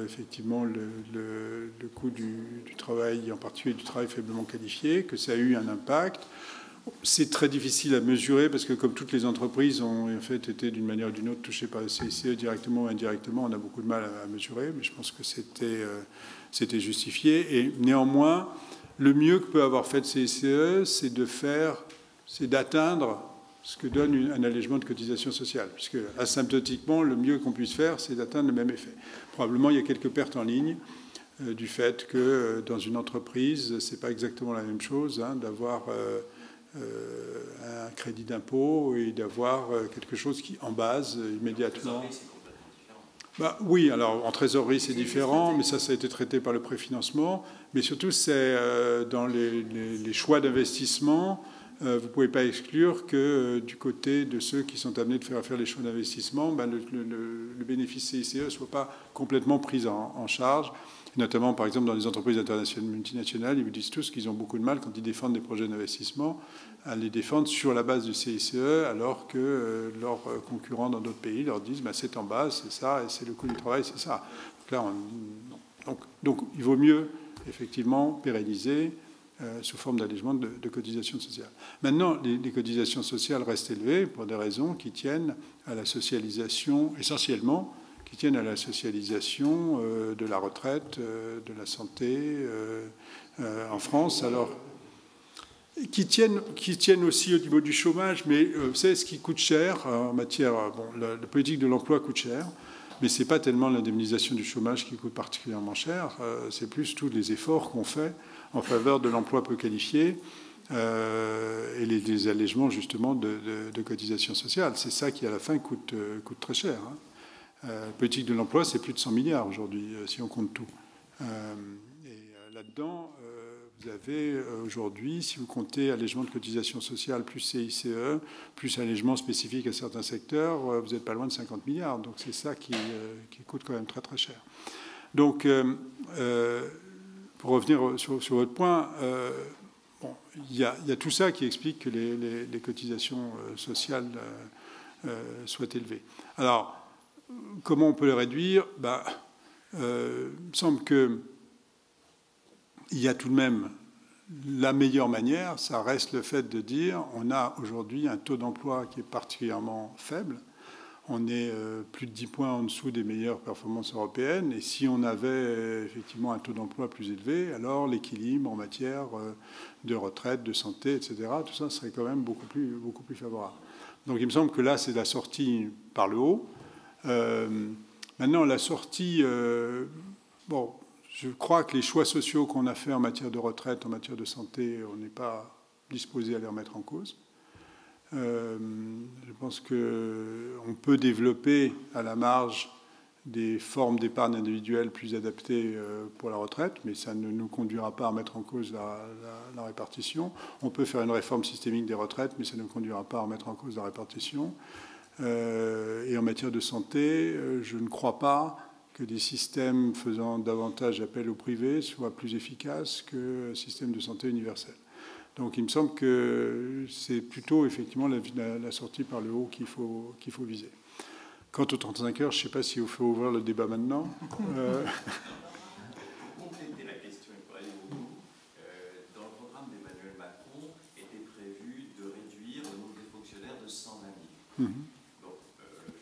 C: effectivement le coût du travail, en particulier du travail faiblement qualifié, que ça a eu un impact. C'est très difficile à mesurer parce que comme toutes les entreprises ont en fait été d'une manière ou d'une autre touchées par le CICE directement ou indirectement, on a beaucoup de mal à mesurer, mais je pense que c'était justifié. Et néanmoins, le mieux que peut avoir fait le CICE, c'est d'atteindre ce que donne un allègement de cotisation sociale, puisque asymptotiquement, le mieux qu'on puisse faire, c'est d'atteindre le même effet. Probablement, il y a quelques pertes en ligne du fait que dans une entreprise, c'est pas exactement la même chose d'avoir un crédit d'impôt et d'avoir quelque chose qui, en base, immédiatement... Oui, alors en trésorerie, c'est différent, mais ça a été traité par le préfinancement. Mais surtout, c'est dans les choix d'investissement, vous ne pouvez pas exclure que du côté de ceux qui sont amenés à faire les choix d'investissement, le bénéfice CICE ne soit pas complètement pris en charge. Notamment, par exemple, dans les entreprises internationales multinationales, ils vous disent tous qu'ils ont beaucoup de mal, quand ils défendent des projets d'investissement, à les défendre sur la base du CICE, alors que leurs concurrents dans d'autres pays leur disent c'est en base, c'est ça, et c'est le coût du travail, c'est ça. Donc, là, donc il vaut mieux, effectivement, pérenniser sous forme d'allègement de cotisations sociales. Maintenant, les cotisations sociales restent élevées pour des raisons qui tiennent à la socialisation, essentiellement, qui tiennent à la socialisation de la retraite, de la santé en France. Alors, qui tiennent aussi au niveau du chômage, mais vous savez, ce qui coûte cher en matière... la politique de l'emploi coûte cher, mais ce n'est pas tellement l'indemnisation du chômage qui coûte particulièrement cher, c'est plus tous les efforts qu'on fait en faveur de l'emploi peu qualifié et les allègements, justement, de cotisations sociales. C'est ça qui, à la fin, coûte très cher. La politique de l'emploi, c'est plus de 100 milliards aujourd'hui, si on compte tout. Et là-dedans, vous avez aujourd'hui, si vous comptez allègement de cotisation sociale plus CICE, plus allègement spécifique à certains secteurs, vous n'êtes pas loin de 50 milliards. Donc c'est ça qui coûte quand même très très cher. Donc, pour revenir sur votre point, il y a tout ça qui explique que les cotisations sociales soient élevées. Alors, comment on peut les réduire? Il me semble qu'il y a tout de même la meilleure manière, ça reste le fait de dire on a aujourd'hui un taux d'emploi qui est particulièrement faible. On est plus de 10 points en dessous des meilleures performances européennes. Et si on avait effectivement un taux d'emploi plus élevé, alors l'équilibre en matière de retraite, de santé, etc., tout ça serait quand même beaucoup plus favorable. Donc il me semble que là, c'est la sortie par le haut. Maintenant, la sortie, je crois que les choix sociaux qu'on a faits en matière de retraite, en matière de santé, on n'est pas disposé à les remettre en cause. Je pense qu'on peut développer à la marge des formes d'épargne individuelle plus adaptées pour la retraite, mais ça ne nous conduira pas à remettre en cause la répartition. On peut faire une réforme systémique des retraites, mais ça ne nous conduira pas à remettre en cause la répartition. Et en matière de santé, je ne crois pas que des systèmes faisant davantage appel au privé soient plus efficaces que un système de santé universel. Donc il me semble que c'est plutôt effectivement la sortie par le haut qu'il faut viser. Quant aux 35 heures, je ne sais pas s'il faut ouvrir le débat maintenant.
K: Pour compléter la question, dans le programme d'Emmanuel Macron était prévu de réduire le nombre des fonctionnaires de 120 000. Donc,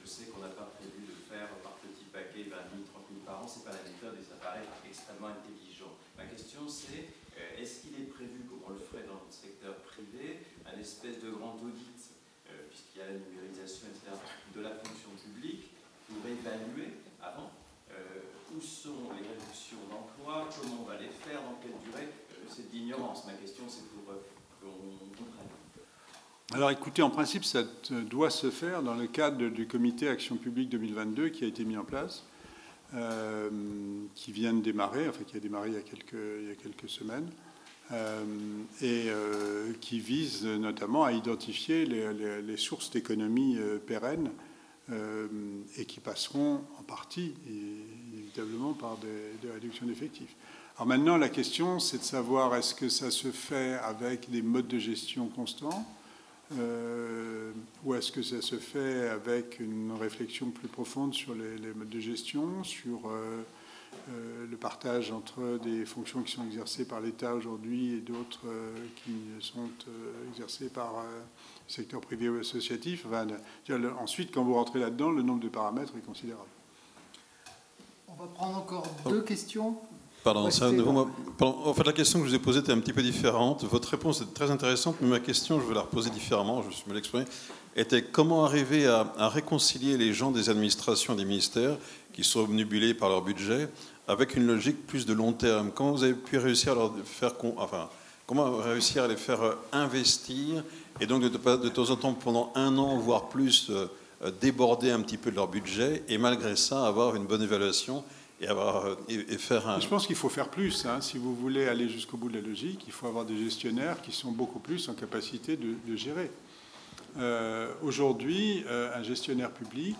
K: je sais qu'on n'a pas prévu de faire par petits paquets 20 000, 30 000 par an, ce n'est pas la méthode et ça paraît extrêmement intelligent. Ma question c'est, est-ce qu'il est prévu, comme on le ferait dans le secteur privé, un espèce de grand audit, puisqu'il y a la numérisation, etc., de la fonction publique, pour évaluer avant où sont les réductions d'emploi, comment on va les faire, dans quelle durée? C'est de l'ignorance. Ma question, c'est pour qu'on comprenne.
C: Alors écoutez, en principe, ça doit se faire dans le cadre du comité Action publique 2022 qui a été mis en place, qui vient de démarrer, enfin qui a démarré il y a quelques semaines, et qui vise notamment à identifier les sources d'économie pérennes et qui passeront en partie, inévitablement, par des réductions d'effectifs. Alors maintenant, la question, c'est de savoir est-ce que ça se fait avec des modes de gestion constants ou est-ce que ça se fait avec une réflexion plus profonde sur les modes de gestion, sur le partage entre des fonctions qui sont exercées par l'État aujourd'hui et d'autres qui sont exercées par le secteur privé ou associatif. Enfin, ensuite, quand vous rentrez là-dedans, le nombre de paramètres est considérable.
B: On va prendre encore 2 questions.
J: Pardon, en fait, la question que je vous ai posée était un petit peu différente. Votre réponse est très intéressante, mais ma question, je vais la reposer différemment, je vais l'exprimer, était comment arriver à réconcilier les gens des administrations et des ministères qui sont obnubilés par leur budget avec une logique plus de long terme. Comment vous avez pu réussir à leur faire... comment réussir à les faire investir et donc de temps en temps, pendant 1 an, voire plus, déborder un petit peu de leur budget et malgré ça, avoir une bonne évaluation et faire un...
C: Je pense qu'il faut faire plus. Si vous voulez aller jusqu'au bout de la logique, il faut avoir des gestionnaires qui sont beaucoup plus en capacité de gérer. Aujourd'hui, un gestionnaire public,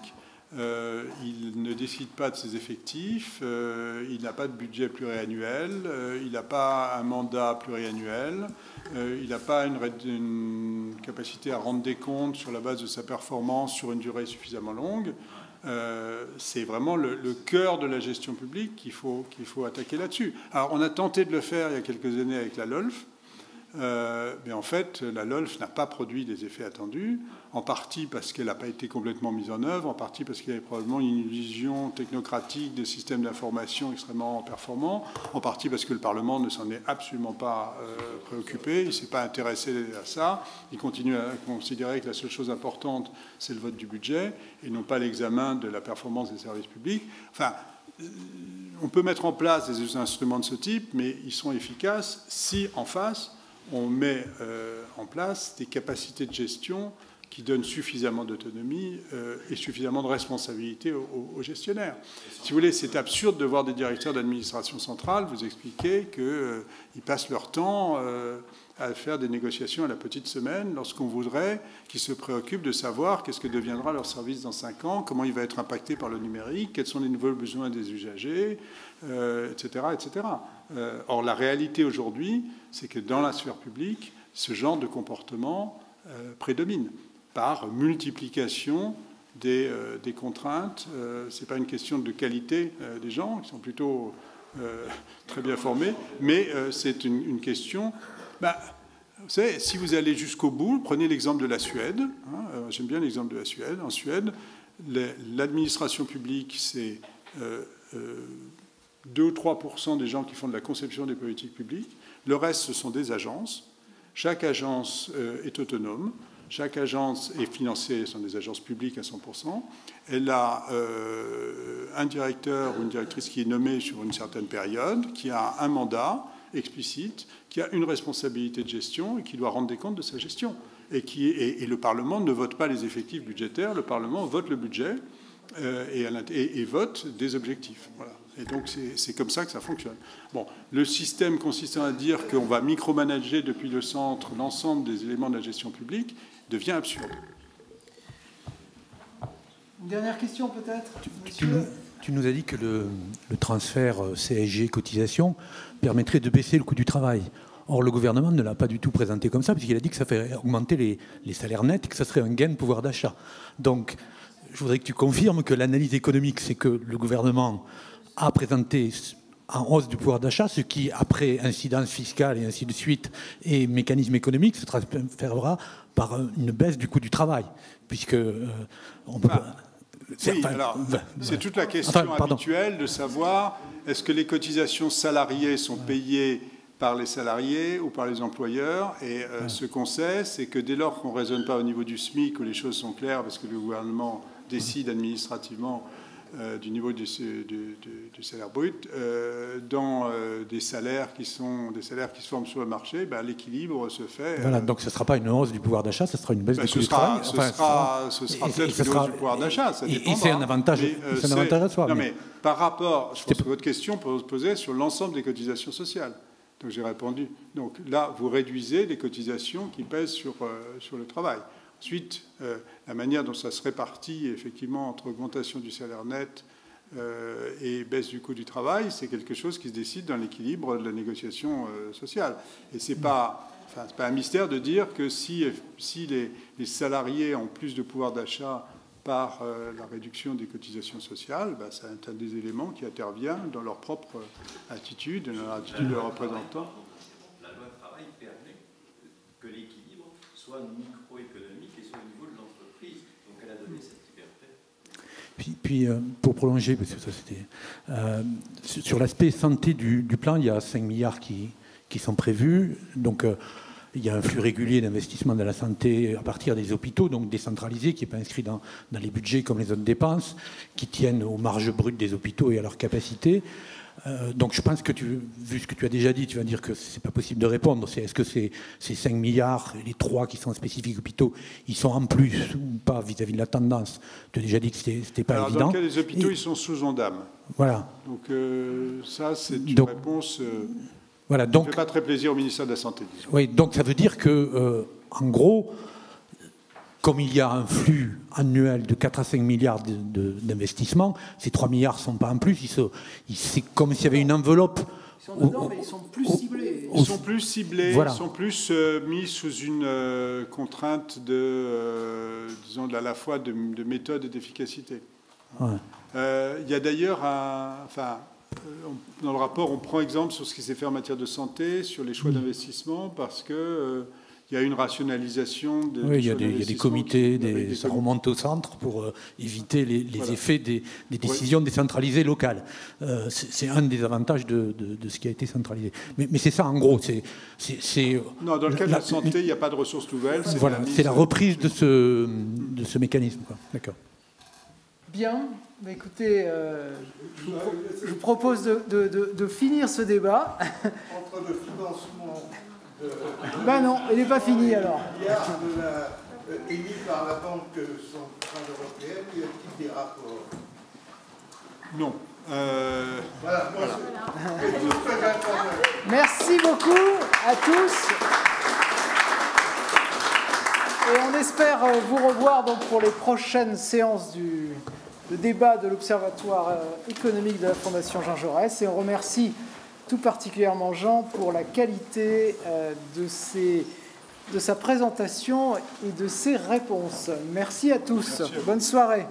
C: il ne décide pas de ses effectifs, il n'a pas de budget pluriannuel, il n'a pas un mandat pluriannuel, il n'a pas une capacité à rendre des comptes sur la base de sa performance sur une durée suffisamment longue. C'est vraiment le cœur de la gestion publique qu'il faut attaquer là-dessus. Alors, on a tenté de le faire il y a quelques années avec la LOLF, mais en fait, la LOLF n'a pas produit les effets attendus, en partie parce qu'elle n'a pas été complètement mise en œuvre, en partie parce qu'il y avait probablement une vision technocratique des systèmes d'information extrêmement performants, en partie parce que le Parlement ne s'en est absolument pas préoccupé, il ne s'est pas intéressé à ça, il continue à considérer que la seule chose importante, c'est le vote du budget, et non pas l'examen de la performance des services publics. Enfin, on peut mettre en place des instruments de ce type, mais ils sont efficaces si, en face, on met en place des capacités de gestion qui donnent suffisamment d'autonomie et suffisamment de responsabilité aux gestionnaires. Si vous voulez, c'est absurde de voir des directeurs d'administration centrale vous expliquer qu'ils passent leur temps à faire des négociations à la petite semaine lorsqu'on voudrait qu'ils se préoccupent de savoir qu'est-ce que deviendra leur service dans 5 ans, comment il va être impacté par le numérique, quels sont les nouveaux besoins des usagers, etc., etc. Or, la réalité aujourd'hui, c'est que dans la sphère publique, ce genre de comportement prédomine par multiplication des contraintes. Ce n'est pas une question de qualité des gens, qui sont plutôt très bien formés, mais c'est une question... vous savez, si vous allez jusqu'au bout, prenez l'exemple de la Suède. J'aime bien l'exemple de la Suède. En Suède, l'administration publique, c'est 2 ou 3% des gens qui font de la conception des politiques publiques. Le reste, ce sont des agences. Chaque agence est autonome. Chaque agence est financée, ce sont des agences publiques à 100%. Elle a un directeur ou une directrice qui est nommée sur une certaine période, qui a un mandat explicite, qui a une responsabilité de gestion et qui doit rendre des comptes de sa gestion. Et le Parlement ne vote pas les effectifs budgétaires, le Parlement vote le budget et vote des objectifs. Voilà. Et donc, c'est comme ça que ça fonctionne. Bon, le système consistant à dire qu'on va micromanager depuis le centre l'ensemble des éléments de la gestion publique devient absurde.
B: Une dernière question, peut-être,
L: Tu nous as dit que le transfert CSG-cotisation permettrait de baisser le coût du travail. Or, le gouvernement ne l'a pas du tout présenté comme ça, puisqu'il a dit que ça fait augmenter les salaires nets et que ça serait un gain de pouvoir d'achat. Donc, je voudrais que tu confirmes que l'analyse économique, c'est que le gouvernement a présenté en hausse du pouvoir d'achat, ce qui, après incidence fiscale et ainsi de suite, et mécanisme économique, se transférera par une baisse du coût du travail, puisque on peut...
C: Oui, alors, c'est toute la question habituelle de savoir est-ce que les cotisations salariées sont payées par les salariés ou par les employeurs. Et ce qu'on sait, c'est que dès lors qu'on ne raisonne pas au niveau du SMIC, où les choses sont claires, parce que le gouvernement décide administrativement du niveau du salaire brut, dans des salaires qui se forment sur le marché, l'équilibre se fait.
L: Voilà, donc ce ne sera pas une hausse du pouvoir d'achat, ce sera une baisse du coût du travail.
C: Ce sera peut-être une hausse du pouvoir d'achat, ça dépendra.
L: Et c'est un avantage, à soi.
C: Non, mais par rapport, je pense que votre question peut se poser sur l'ensemble des cotisations sociales. Donc j'ai répondu. Donc là, vous réduisez les cotisations qui pèsent sur le travail. Ensuite, la manière dont ça se répartit effectivement entre augmentation du salaire net et baisse du coût du travail, c'est quelque chose qui se décide dans l'équilibre de la négociation sociale. Et c'est pas un mystère de dire que si les salariés ont plus de pouvoir d'achat par la réduction des cotisations sociales, c'est un des éléments qui intervient dans leur propre attitude, dans l'attitude de leurs représentants.
K: La loi travail permet que l'équilibre soit microéconomique et soit au niveau de l'entreprise. Donc elle a donné cette liberté.
L: Puis pour prolonger, parce que ça c'était sur l'aspect santé du plan, il y a 5 milliards qui sont prévus. Donc il y a un flux régulier d'investissement dans la santé à partir des hôpitaux, donc décentralisé, qui n'est pas inscrit dans les budgets comme les autres dépenses, qui tiennent aux marges brutes des hôpitaux et à leur capacité. Donc je pense que, vu ce que tu as déjà dit, tu vas dire que ce n'est pas possible de répondre. Est-ce que ces 5 milliards, les 3 qui sont spécifiques hôpitaux, ils sont en plus ou pas vis-à-vis de la tendance? Tu as déjà dit que ce n'était pas évident.
C: Dans le cas des hôpitaux, ils sont sous Ondam.
L: Voilà.
C: Donc ça, c'est une réponse...
L: Voilà,
C: donc, ça ne fait pas très plaisir au ministère de la Santé, disons.
L: Oui, donc ça veut dire que, en gros, comme il y a un flux annuel de 4 à 5 milliards d'investissements, ces 3 milliards ne sont pas en plus, c'est comme s'il y avait une enveloppe.
B: Ils sont dedans, mais ils sont plus ciblés.
C: Ils sont plus ciblés,
L: voilà.
C: Ils sont plus mis sous une contrainte disons, à la fois de méthode et d'efficacité.
L: Ouais.
C: Il y a d'ailleurs dans le rapport, on prend exemple sur ce qui s'est fait en matière de santé, sur les choix d'investissement, parce que il y a une rationalisation
L: oui, il y a des comités, ça remonte au centre pour éviter les effets des décisions décentralisées locales. C'est un des avantages de ce qui a été centralisé. Mais c'est ça, en gros.
C: Non, dans le cas de la santé, il n'y a pas de ressources nouvelles.
L: Voilà, c'est la reprise de ce mécanisme. D'accord.
B: Bien. Mais écoutez, je vous propose de finir ce débat.
M: Entre le financement de...
B: Ben non, il n'est pas fini alors.
M: Émis par la Banque centrale européenne, y a-t-il des rapports?
C: Non.
M: Voilà.
B: Merci beaucoup à tous. Et on espère vous revoir donc pour les prochaines séances de débat de l'Observatoire économique de la Fondation Jean Jaurès. Et on remercie tout particulièrement Jean pour la qualité de sa présentation et de ses réponses. Merci à tous. Bonne soirée.